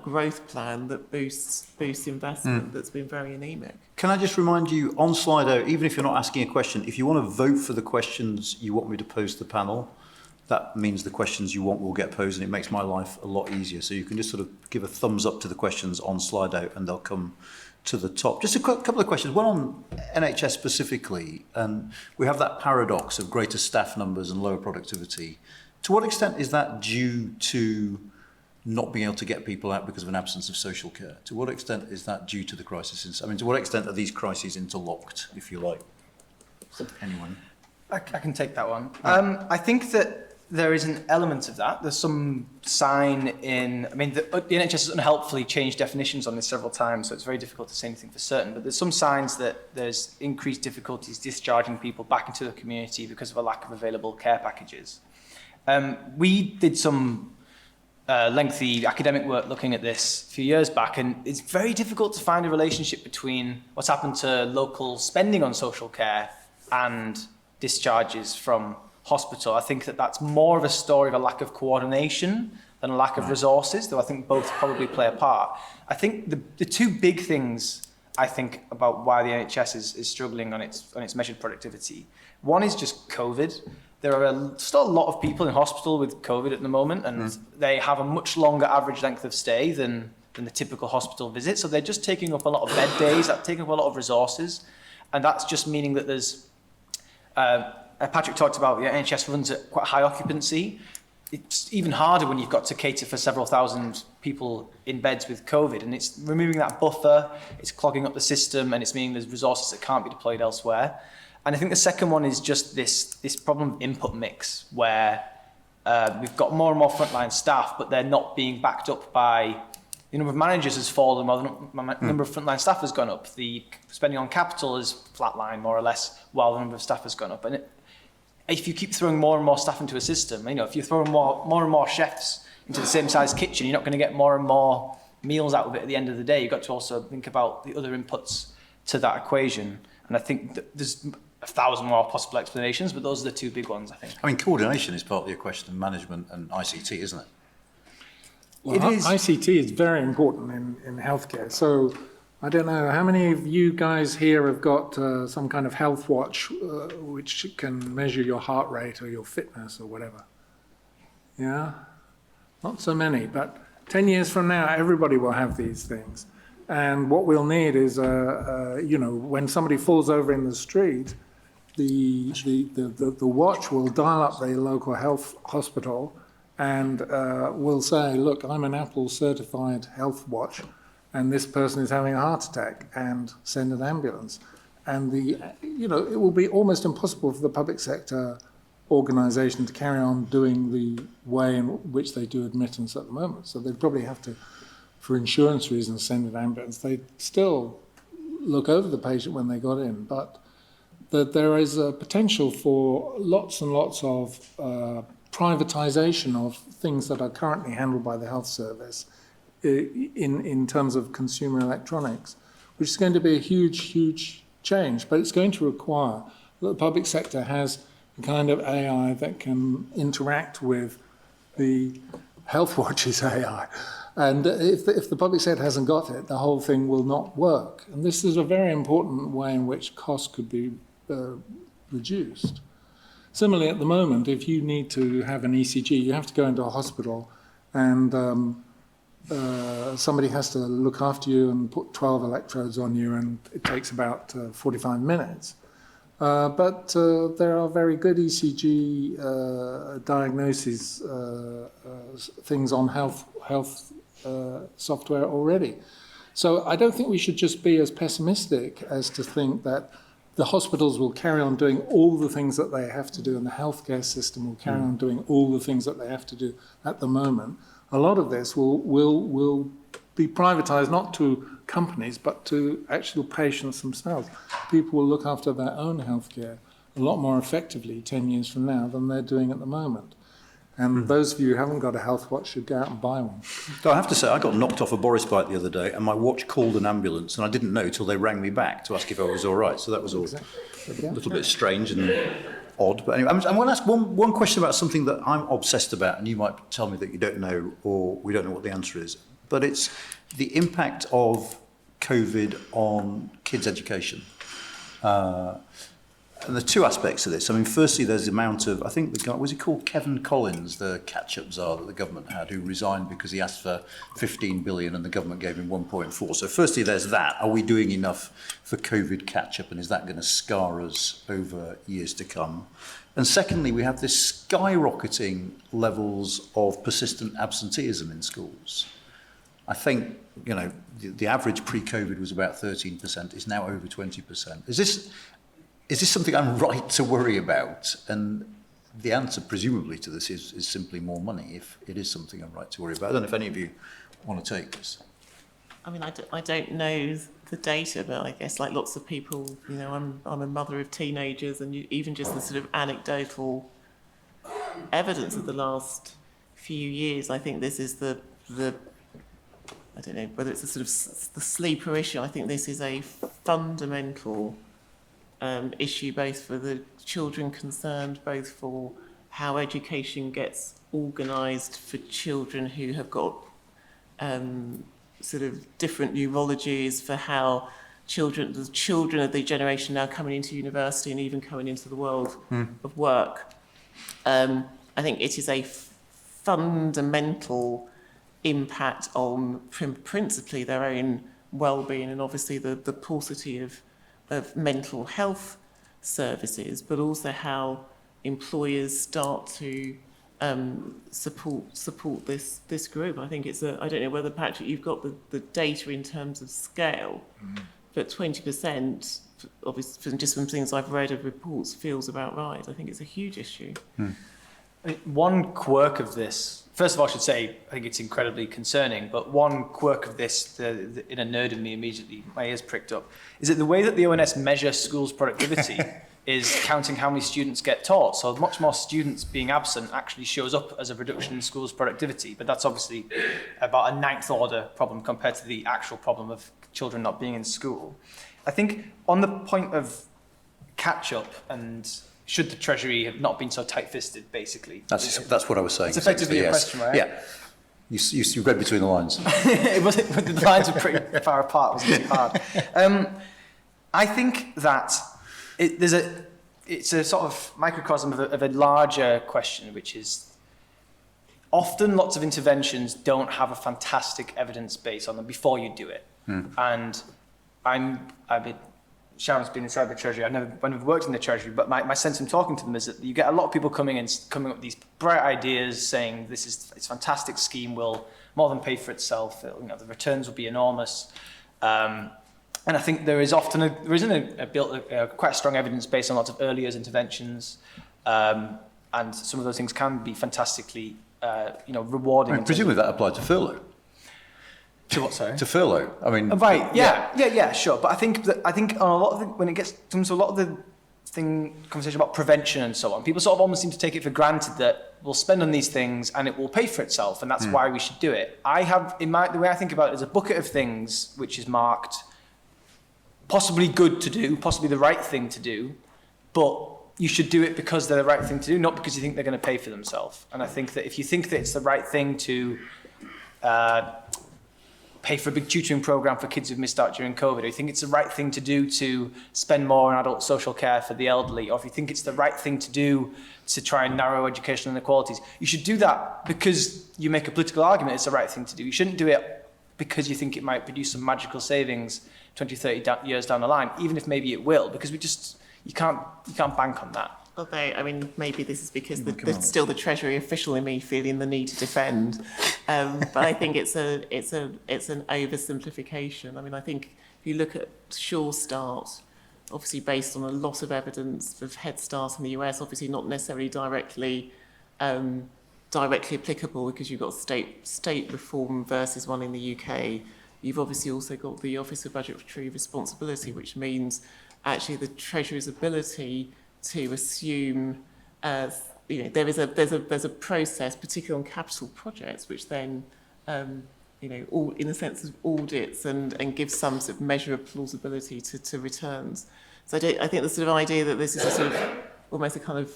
growth plan that boosts investment that's been very anemic. Can I just remind you on Slido, even if you're not asking a question, if you want to vote for the questions you want me to pose to the panel, that means the questions you want will get posed, and it makes my life a lot easier. So you can just sort of give a thumbs up to the questions on Slido, and they'll come to the top. Just a couple of questions. One on NHS specifically, and we have that paradox of greater staff numbers and lower productivity. To what extent is that due to not being able to get people out because of an absence of social care? To what extent is that due to the crisis? To what extent are these crises interlocked, if you like? Anyone? I can take that one. I think that there is an element of that. There's some sign in, the NHS has unhelpfully changed definitions on this several times, so it's very difficult to say anything for certain, but there's some signs that there's increased difficulties discharging people back into the community because of a lack of available care packages. We did some lengthy academic work looking at this a few years back, and it's very difficult to find a relationship between what's happened to local spending on social care and discharges from hospital. I think that that's more of a story of a lack of coordination than a lack of resources, though I think both probably play a part. I think the two big things I think about why the NHS is struggling on its measured productivity. One is just COVID. There are still a lot of people in hospital with COVID at the moment, and they have a much longer average length of stay than the typical hospital visit. So they're just taking up a lot of bed days, that's taking up a lot of resources, and that's just meaning that there's Patrick talked about the NHS runs at quite high occupancy. It's even harder when you've got to cater for several thousand people in beds with COVID, and it's removing that buffer, it's clogging up the system, and it's meaning there's resources that can't be deployed elsewhere. And I think the second one is just this problem of input mix, where we've got more and more frontline staff, but they're not being backed up by the number of managers has fallen, while the number of frontline staff has gone up. The spending on capital is flatlined more or less, while the number of staff has gone up. And if you keep throwing more and more staff into a system, if you're throwing more and more chefs into the same size kitchen, you're not going to get more and more meals out of it at the end of the day. You've got to also think about the other inputs to that equation. And I think that there's 1,000 more possible explanations, but those are the two big ones, I think. I mean, coordination is partly a question of management and ICT, isn't it? Well, It is. ICT is very important in healthcare. So I don't know, how many of you guys here have got some kind of health watch which can measure your heart rate or your fitness or whatever? Yeah? Not so many, but 10 years from now, everybody will have these things. And what we'll need is, when somebody falls over in the street, the watch will dial up the local health hospital and will say, look, I'm an Apple certified health watch and this person is having a heart attack, and send an ambulance. And it will be almost impossible for the public sector organisation to carry on doing the way in which they do admittance at the moment. So they'd probably have to, for insurance reasons, send an ambulance. They'd still look over the patient when they got in, but that there is a potential for lots and lots of privatisation of things that are currently handled by the health service in terms of consumer electronics, which is going to be a huge, huge change, but it's going to require that the public sector has the kind of AI that can interact with the health watch's AI. And if the public sector hasn't got it, the whole thing will not work. And this is a very important way in which costs could be reduced. Similarly, at the moment, if you need to have an ECG, you have to go into a hospital and somebody has to look after you and put 12 electrodes on you, and it takes about 45 minutes. But there are very good ECG diagnoses, things on health software already. So I don't think we should just be as pessimistic as to think that the hospitals will carry on doing all the things that they have to do, and the healthcare system will carry on doing all the things that they have to do at the moment. A lot of this will be privatised, not to companies, but to actual patients themselves. People will look after their own healthcare a lot more effectively 10 years from now than they're doing at the moment. And those of you who haven't got a health watch should go out and buy one. So I have to say, I got knocked off a Boris bike the other day, and my watch called an ambulance, and I didn't know till they rang me back to ask if I was all right. So that was all a little bit strange and odd. But anyway, I'm going to ask one question about something that I'm obsessed about, and you might tell me that you don't know, or we don't know what the answer is. But it's the impact of COVID on kids' education. And there are two aspects of this. I mean, firstly, there's the amount of, I think the guy, was he called Kevin Collins, the catch-up czar that the government had, who resigned because he asked for 15 billion and the government gave him 1.4. So firstly, there's that. Are we doing enough for COVID catch-up, and is that going to scar us over years to come? And secondly, we have this skyrocketing levels of persistent absenteeism in schools. I think, the average pre-COVID was about 13%. It's now over 20%. Is this something I'm right to worry about? And the answer, presumably, to this is simply more money, if it is something I'm right to worry about. I don't know if any of you want to take this. I mean, I don't know the data, but I guess like lots of people, I'm a mother of teenagers, and even just the sort of anecdotal evidence of the last few years, I think this is the I don't know whether it's a sort of the sleeper issue. I think this is a fundamental issue, both for the children concerned, both for how education gets organised for children who have got sort of different neurologies, for how the children of the generation now coming into university and even coming into the world of work. I think it is a fundamental impact on principally their own well-being, and obviously the paucity of mental health services, but also how employers start to support this group. I think I don't know whether, Patrick, you've got the data in terms of scale, but 20%, obviously, just from things I've read of reports, feels about right. I think it's a huge issue. I mean, one quirk of this, first of all, I should say, I think it's incredibly concerning, but one quirk of this, in a nerd in me immediately, my ears pricked up, is that the way that the ONS measure schools' productivity is counting how many students get taught. So much more students being absent actually shows up as a reduction in schools' productivity. But that's obviously about a ninth order problem compared to the actual problem of children not being in school. I think on the point of catch-up and should the Treasury have not been so tight-fisted, basically. That's what I was saying. It's effectively a question, right? Yeah. You read between the lines. The lines were pretty far apart, wasn't it? Hard. I think that it's a sort of microcosm of a larger question, which is often lots of interventions don't have a fantastic evidence base on them before you do it. And Sharon's been inside the Treasury. I've never worked in the Treasury, but my sense from talking to them is that you get a lot of people coming up with these bright ideas, saying it's a fantastic scheme, will more than pay for itself. The returns will be enormous, and I think there isn't quite a strong evidence base on lots of early years interventions, and some of those things can be fantastically rewarding. I mean, presumably that applied to furlough. To what, sorry? To furlough. I mean, right? Yeah, sure. But I think on a lot of when it gets to a lot of the conversation about prevention and so on, people sort of almost seem to take it for granted that we'll spend on these things and it will pay for itself, and that's why we should do it. The way I think about it is a bucket of things which is marked possibly good to do, possibly the right thing to do, but you should do it because they're the right thing to do, not because you think they're going to pay for themselves. And I think that if you think that it's the right thing to pay for a big tutoring program for kids who've missed out during COVID, or you think it's the right thing to do to spend more on adult social care for the elderly, or if you think it's the right thing to do to try and narrow educational inequalities, you should do that because you make a political argument it's the right thing to do. You shouldn't do it because you think it might produce some magical savings 20, 30 years down the line, even if maybe it will, because you can't bank on that. Although, maybe this is because there's still the Treasury official in me feeling the need to defend. But I think it's an oversimplification. I think if you look at Sure Start, obviously based on a lot of evidence of Head Start in the US, obviously not necessarily directly applicable because you've got state reform versus one in the UK. You've obviously also got the Office of Budgetary Responsibility, which means actually the Treasury's ability to assume, there's a process, particularly on capital projects, which then, all in a sense of audits and gives some sort of measure of plausibility to returns. So I think the sort of idea that this is a sort of almost a kind of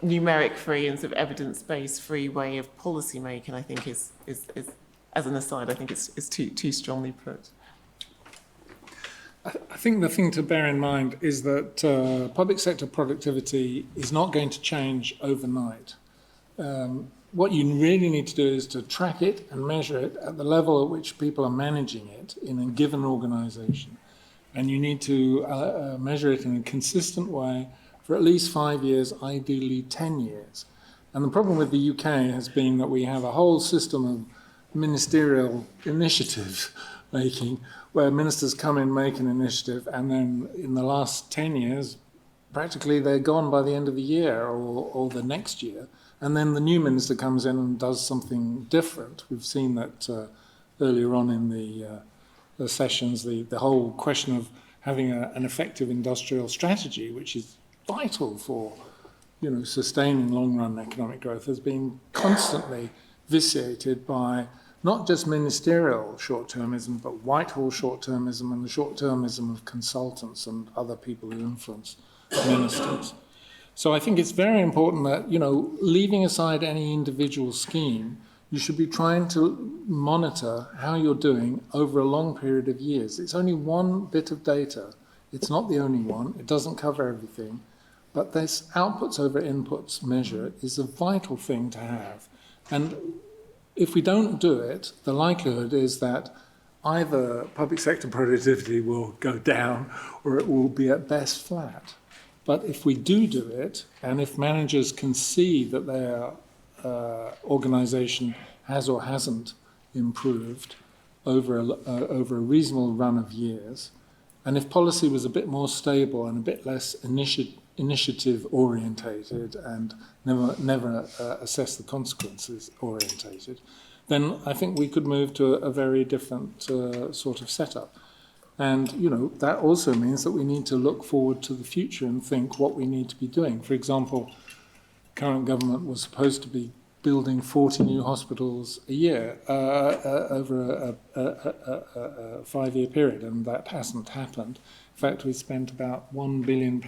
numeric-free and sort of evidence-based free way of policy making, I think is as an aside, I think it's too strongly put. I think the thing to bear in mind is that public sector productivity is not going to change overnight. What you really need to do is to track it and measure it at the level at which people are managing it in a given organisation. And you need to measure it in a consistent way for at least 5 years, ideally 10 years. And the problem with the UK has been that we have a whole system of ministerial initiative making, where ministers come in, make an initiative, and then in the last 10 years, practically they're gone by the end of the year or the next year. And then the new minister comes in and does something different. We've seen that earlier on in the sessions, the whole question of having an effective industrial strategy, which is vital for sustaining long-run economic growth, has been constantly vitiated by not just ministerial short-termism, but Whitehall short-termism and the short-termism of consultants and other people who influence ministers. So I think it's very important that, leaving aside any individual scheme, you should be trying to monitor how you're doing over a long period of years. It's only one bit of data. It's not the only one. It doesn't cover everything. But this outputs over inputs measure is a vital thing to have. And if we don't do it, the likelihood is that either public sector productivity will go down or it will be at best flat. But if we do it, and if managers can see that their organisation has or hasn't improved over a reasonable run of years, and if policy was a bit more stable and a bit less initiative orientated and never assess the consequences orientated, then I think we could move to a very different sort of setup. And, you know, that also means that we need to look forward to the future and think what we need to be doing. For example, current government was supposed to be building 40 new hospitals a year over a 5-year period, and that hasn't happened. In fact, we spent about £1 billion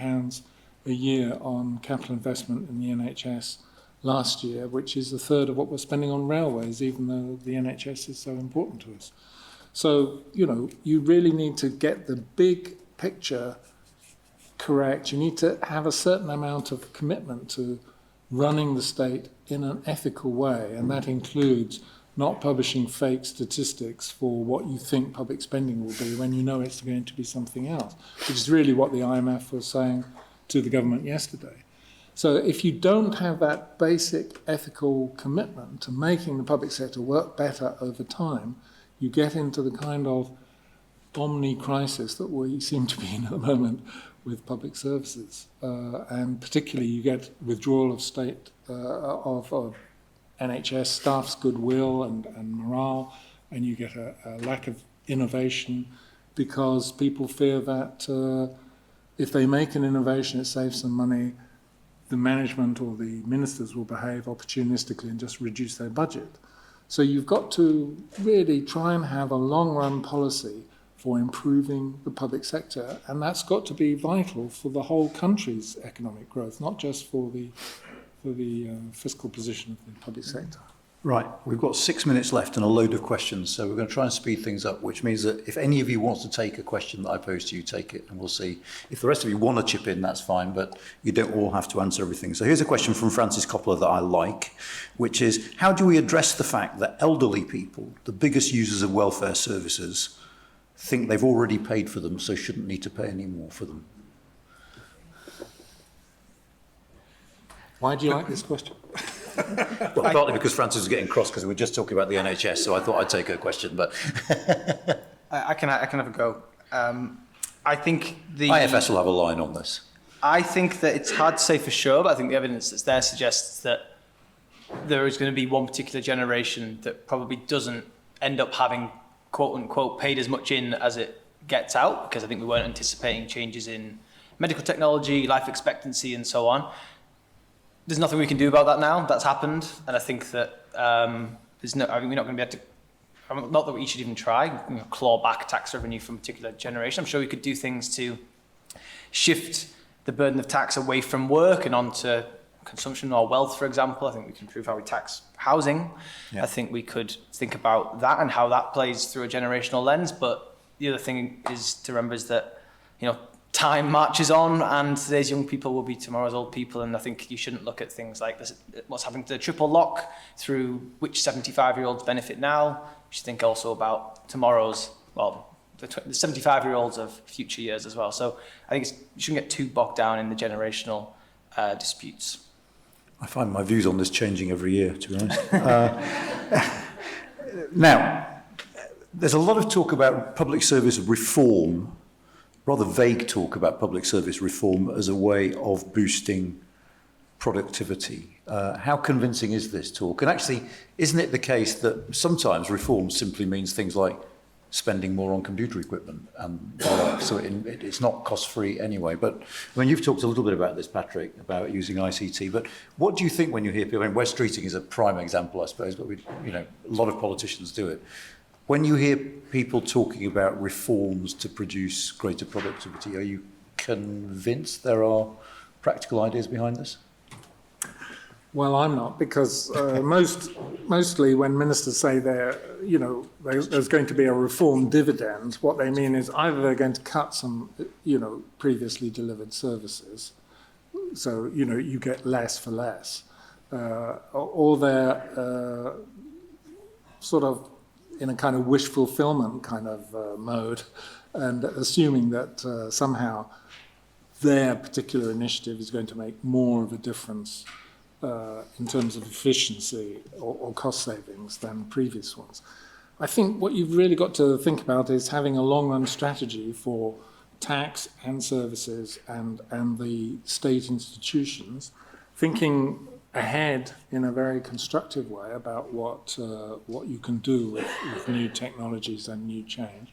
a year on capital investment in the NHS last year, which is a third of what we're spending on railways, even though the NHS is so important to us. So, you know, you really need to get the big picture correct. You need to have a certain amount of commitment to running the state in an ethical way, and that includes not publishing fake statistics for what you think public spending will be when you know it's going to be something else, which is really what the IMF was saying to the government yesterday. So if you don't have that basic ethical commitment to making the public sector work better over time, you get into the kind of omni-crisis that we seem to be in at the moment with public services. And particularly you get withdrawal of state, of NHS staff's goodwill and morale, and you get a lack of innovation because people fear that if they make an innovation, it saves some money, the management or the ministers will behave opportunistically and just reduce their budget. So you've got to really try and have a long-run policy for improving the public sector, and that's got to be vital for the whole country's economic growth, not just for the fiscal position of the public sector. Right, we've got 6 minutes left and a load of questions, so we're going to try and speed things up, which means that if any of you wants to take a question that I pose to you, take it, and we'll see. If the rest of you want to chip in, that's fine, but you don't all have to answer everything. So here's a question from Francis Coppola that I like, which is, how do we address the fact that elderly people, the biggest users of welfare services, think they've already paid for them, so shouldn't need to pay any more for them? Why do you like this question? Well, partly because Francis is getting cross because we were just talking about the NHS, so I thought I'd take her question, but I can have a go. I think the IFS will have a line on this. I think that it's hard to say for sure, but I think the evidence that's there suggests that there is going to be one particular generation that probably doesn't end up having, quote unquote, paid as much in as it gets out, because I think we weren't anticipating changes in medical technology, life expectancy, and so on. There's nothing we can do about that now. That's happened, and I think that we're not going to be able to. Not that we should even try, claw back tax revenue from a particular generation. I'm sure we could do things to shift the burden of tax away from work and onto consumption or wealth, for example. I think we can improve how we tax housing. Yeah. I think we could think about that and how that plays through a generational lens. But the other thing is to remember is that, you know, time marches on, and today's young people will be tomorrow's old people, and I think you shouldn't look at things like this, what's happening to the triple lock through which 75-year-olds benefit now. You should think also about tomorrow's, well, the 75-year-olds of future years as well. So I think you shouldn't get too bogged down in the generational disputes. I find my views on this changing every year, to be honest. Now, there's a lot of talk about public service reform, rather vague talk about public service reform as a way of boosting productivity. How convincing is this talk? And actually, isn't it the case that sometimes reform simply means things like spending more on computer equipment and so it's not cost-free anyway? But I mean, you've talked a little bit about this, Patrick, about using ICT, but what do you think when you hear people? I mean, West Streeting is a prime example, I suppose, but a lot of politicians do it. When you hear people talking about reforms to produce greater productivity, are you convinced there are practical ideas behind this? Well, I'm not, because mostly when ministers say there's going to be a reform dividend, what they mean is either they're going to cut some, previously delivered services, so, you get less for less, or they're sort of in a kind of wish fulfillment kind of mode, and assuming that somehow their particular initiative is going to make more of a difference in terms of efficiency or cost savings than previous ones. I think what you've really got to think about is having a long-run strategy for tax and services and the state institutions, thinking ahead in a very constructive way about what you can do with new technologies and new change,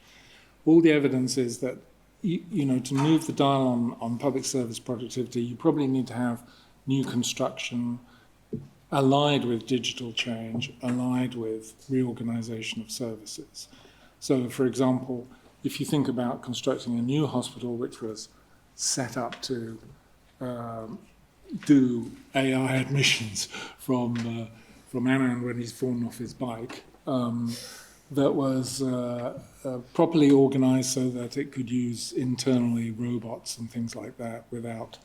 all the evidence is that, you know, to move the dial on public service productivity, you probably need to have new construction allied with digital change, allied with reorganisation of services. So, for example, if you think about constructing a new hospital which was set up to do AI admissions from Anand when he's fallen off his bike, that was properly organised so that it could use internally robots and things like that without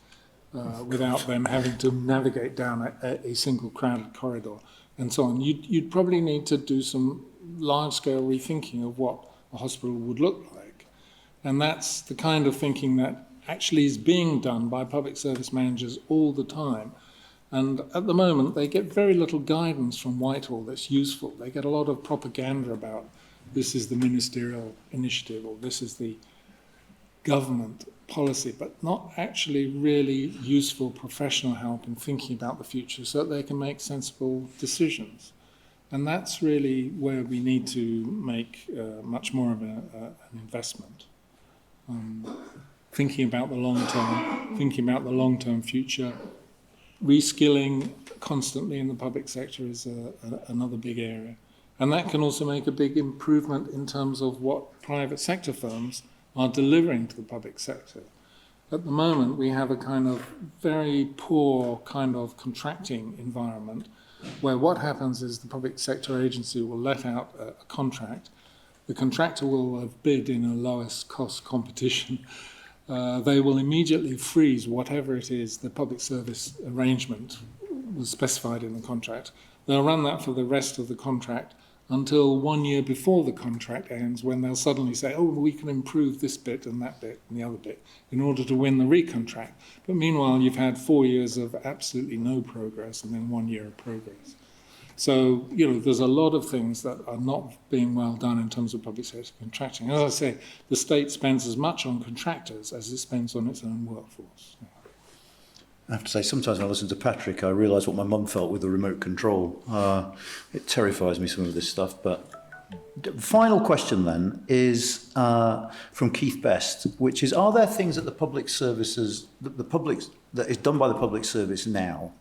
them having to navigate down a single crowded corridor and so on. You'd probably need to do some large-scale rethinking of what a hospital would look like. And that's the kind of thinking that actually is being done by public service managers all the time. And at the moment, they get very little guidance from Whitehall that's useful. They get a lot of propaganda about this is the ministerial initiative or this is the government policy, but not actually really useful professional help in thinking about the future so that they can make sensible decisions. And that's really where we need to make much more of an investment. Thinking about the long term, thinking about the long-term future. Reskilling constantly in the public sector is another big area. And that can also make a big improvement in terms of what private sector firms are delivering to the public sector. At the moment, we have a kind of very poor kind of contracting environment where what happens is the public sector agency will let out a contract. The contractor will have bid in a lowest cost competition. They will immediately freeze whatever it is the public service arrangement was specified in the contract. They'll run that for the rest of the contract until 1 year before the contract ends, when they'll suddenly say, oh, we can improve this bit and that bit and the other bit in order to win the recontract. But meanwhile, you've had 4 years of absolutely no progress and then 1 year of progress. So, you know, there's a lot of things that are not being well done in terms of public sector contracting. As I say, the state spends as much on contractors as it spends on its own workforce. I have to say, sometimes when I listen to Patrick, I realise what my mum felt with the remote control. It terrifies me, some of this stuff. But final question then is from Keith Best, which is, are there things that the public services, that is done by the public service now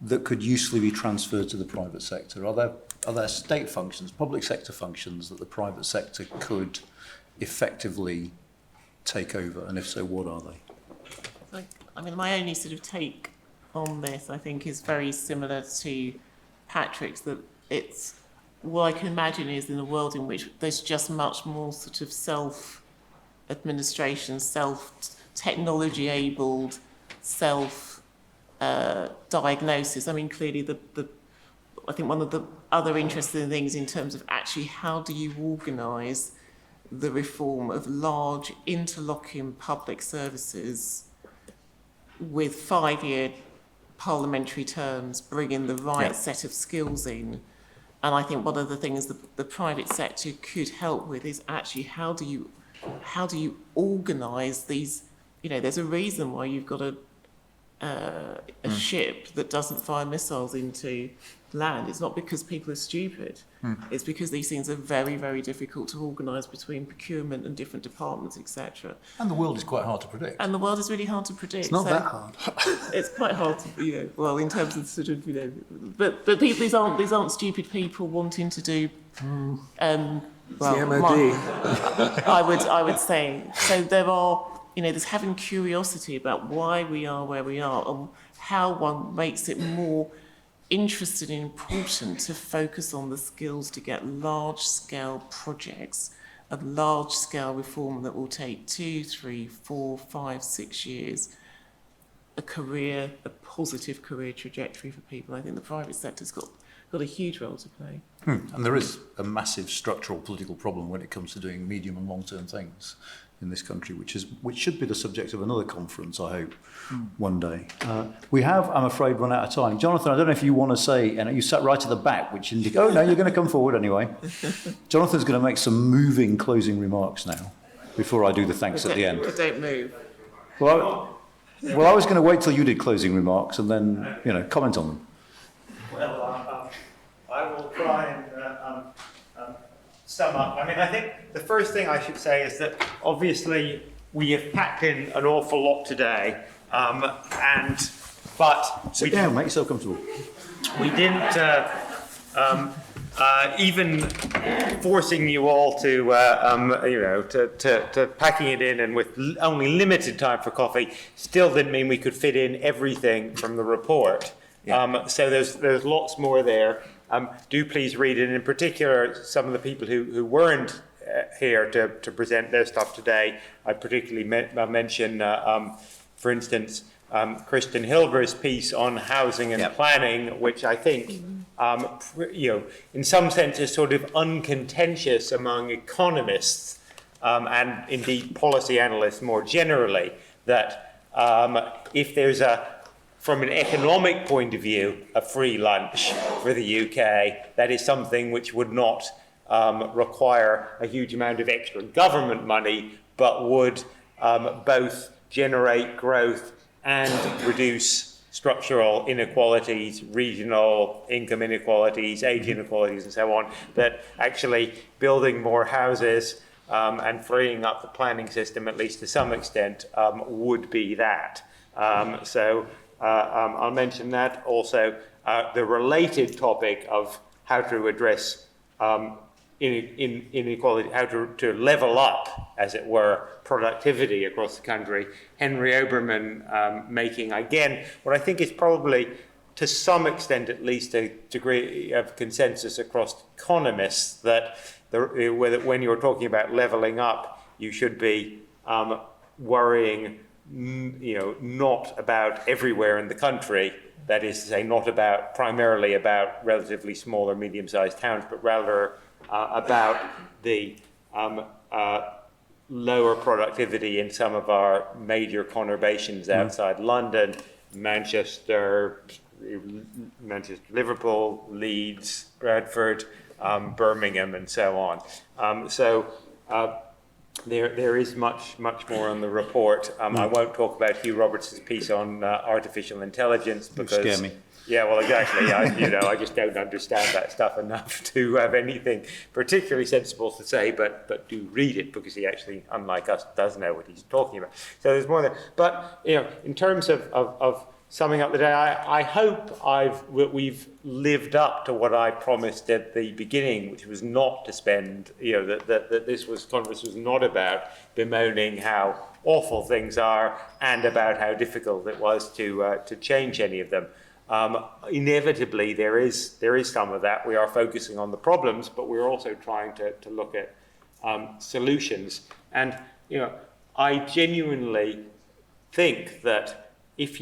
that could usefully be transferred to the private sector? Are there state functions, public sector functions that the private sector could effectively take over? And if so, what are they? I mean, my only sort of take on this, I think, is very similar to Patrick's, that it's, what I can imagine is in a world in which there's just much more sort of self-administration, self-technology-abled, self-diagnosis. I mean, clearly, I think one of the other interesting things in terms of actually how do you organise the reform of large interlocking public services with 5-year parliamentary terms, bringing the right set of skills in. And I think one of the things that the private sector could help with is actually how do you organise these, you know, there's a reason why you've got a ship that doesn't fire missiles into land. It's not because people are stupid. It's because these things are very, very difficult to organise between procurement and different departments, etc. And the world is quite hard to predict. And the world is really hard to predict. It's not that hard. It's quite hard to, you know, well, in terms of sort of, you know, but people, these aren't stupid people wanting to do, well, the MOD. I would say. So there are, you know, there's having curiosity about why we are where we are and how one makes it more interesting and important to focus on the skills to get large-scale projects and large-scale reform that will take 2, 3, 4, 5, 6 years, a positive career trajectory for people. I think the private sector's got a huge role to play. And there is a massive structural political problem when it comes to doing medium and long-term things in this country, which should be the subject of another conference, I hope, one day. We have, I'm afraid, run out of time. Jonathan, I don't know if you want to say, and you sat right at the back, which indicates, oh no, you're going to come forward anyway. Jonathan's going to make some moving closing remarks now, before I do the thanks at the end. Don't move. Well, I was going to wait till you did closing remarks and then, you know, comment on them. Well, I will try and sum up. I mean, I think the first thing I should say is that obviously we have packed in an awful lot today, but Sit down, make yourself comfortable. we didn't even forcing you all to to packing it in and with only limited time for coffee still didn't mean we could fit in everything from the report. So there's lots more there. Do please read it. And in particular, some of the people who weren't here to present their stuff today, I particularly mention, for instance, Kristen Hilber's piece on housing and planning, which I think, in some sense is sort of uncontentious among economists and indeed policy analysts more generally, that if there's from an economic point of view, a free lunch for the UK, that is something which would not require a huge amount of extra government money, but would both generate growth and reduce structural inequalities, regional income inequalities, age inequalities, and so on, that actually building more houses and freeing up the planning system, at least to some extent, would be that. I'll mention that. Also, the related topic of how to address inequality, how to level up, as it were, productivity across the country. Henry Oberman making, again, what I think is probably, to some extent at least, a degree of consensus across economists, that when you're talking about leveling up, you should be worrying not about everywhere in the country, that is to say, not about primarily about relatively small or medium-sized towns, but rather about the lower productivity in some of our major conurbations outside London, Manchester, Liverpool, Leeds, Bradford, Birmingham, and so on. There is much more on the report. I won't talk about Hugh Roberts' piece on artificial intelligence because... You scare me. Yeah, well, exactly. I just don't understand that stuff enough to have anything particularly sensible to say, but do read it because he actually, unlike us, does know what he's talking about. So there's more there. But, in terms of summing up the day, I hope we've lived up to what I promised at the beginning, which was not to spend, that this conference was not about bemoaning how awful things are and about how difficult it was to change any of them. Inevitably, there is some of that. We are focusing on the problems, but we're also trying to look at solutions. And I genuinely think that if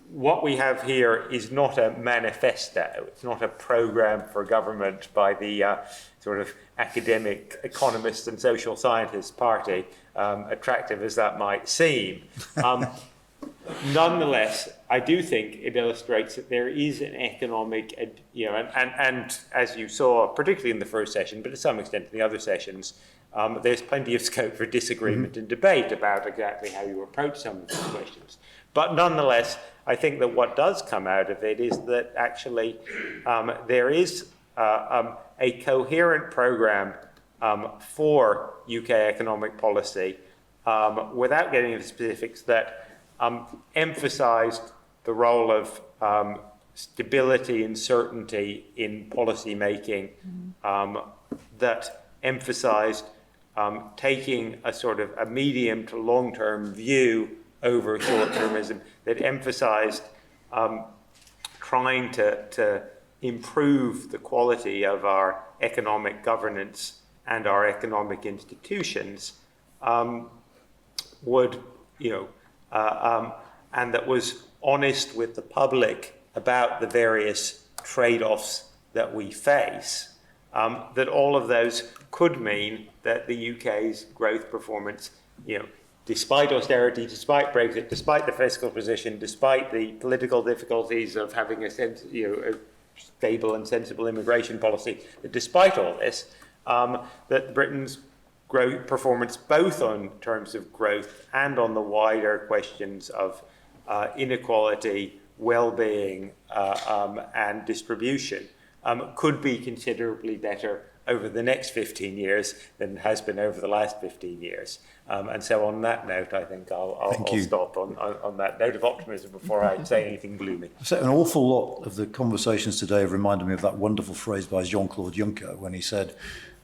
what we have here is not a manifesto. It's not a program for government by the sort of academic economists and social scientists party, attractive as that might seem. Nonetheless, I do think it illustrates that there is an economic, and as you saw, particularly in the first session, but to some extent in the other sessions, there's plenty of scope for disagreement and debate about exactly how you approach some of these questions. But nonetheless, I think that what does come out of it is that actually there is a coherent program for UK economic policy, without getting into specifics, that emphasized the role of stability and certainty in policy making, that emphasized taking a sort of a medium to long-term view over short-termism, that emphasized trying to improve the quality of our economic governance and our economic institutions, and that was honest with the public about the various trade-offs that we face, that all of those could mean that the UK's growth performance, despite austerity, despite Brexit, despite the fiscal position, despite the political difficulties of having a stable and sensible immigration policy, that despite all this, that Britain's growth performance, both on terms of growth and on the wider questions of inequality, well-being, and distribution, could be considerably better over the next 15 years than has been over the last 15 years. And so on that note, I think I'll stop on that note of optimism before I say anything gloomy. So an awful lot of the conversations today have reminded me of that wonderful phrase by Jean-Claude Juncker when he said,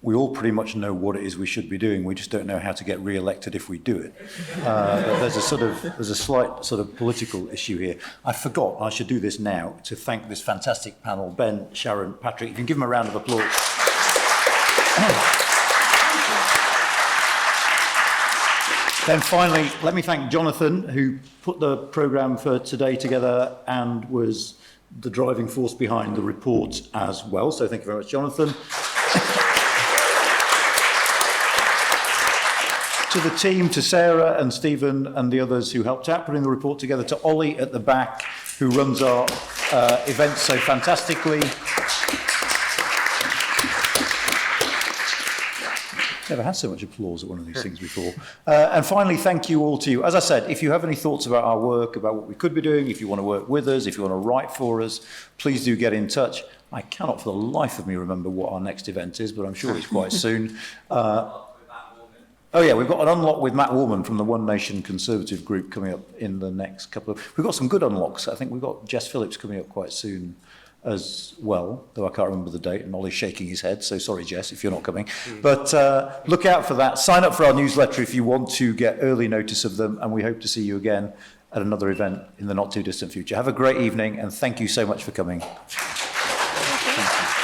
we all pretty much know what it is we should be doing, we just don't know how to get re-elected if we do it. But there's a slight sort of political issue here. I forgot, I should do this now, to thank this fantastic panel, Ben, Sharon, Patrick. You can give them a round of applause. Then finally, let me thank Jonathan, who put the programme for today together and was the driving force behind the report as well. So thank you very much, Jonathan. To the team, to Sarah and Stephen and the others who helped out putting the report together, to Ollie at the back, who runs our events so fantastically. Never had so much applause at one of these things before. And finally, thank you all to you. As I said, if you have any thoughts about our work, about what we could be doing, if you want to work with us, if you want to write for us, please do get in touch. I cannot for the life of me remember what our next event is, but I'm sure it's quite soon. Oh yeah, we've got an unlock with Matt Woolman from the One Nation Conservative group coming up in the next couple of... We've got some good unlocks. I think we've got Jess Phillips coming up quite soon as well, though I can't remember the date, and Ollie's shaking his head, so sorry, Jess, if you're not coming. But look out for that. Sign up for our newsletter if you want to get early notice of them, and we hope to see you again at another event in the not-too-distant future. Have a great evening, and thank you so much for coming. Thank you.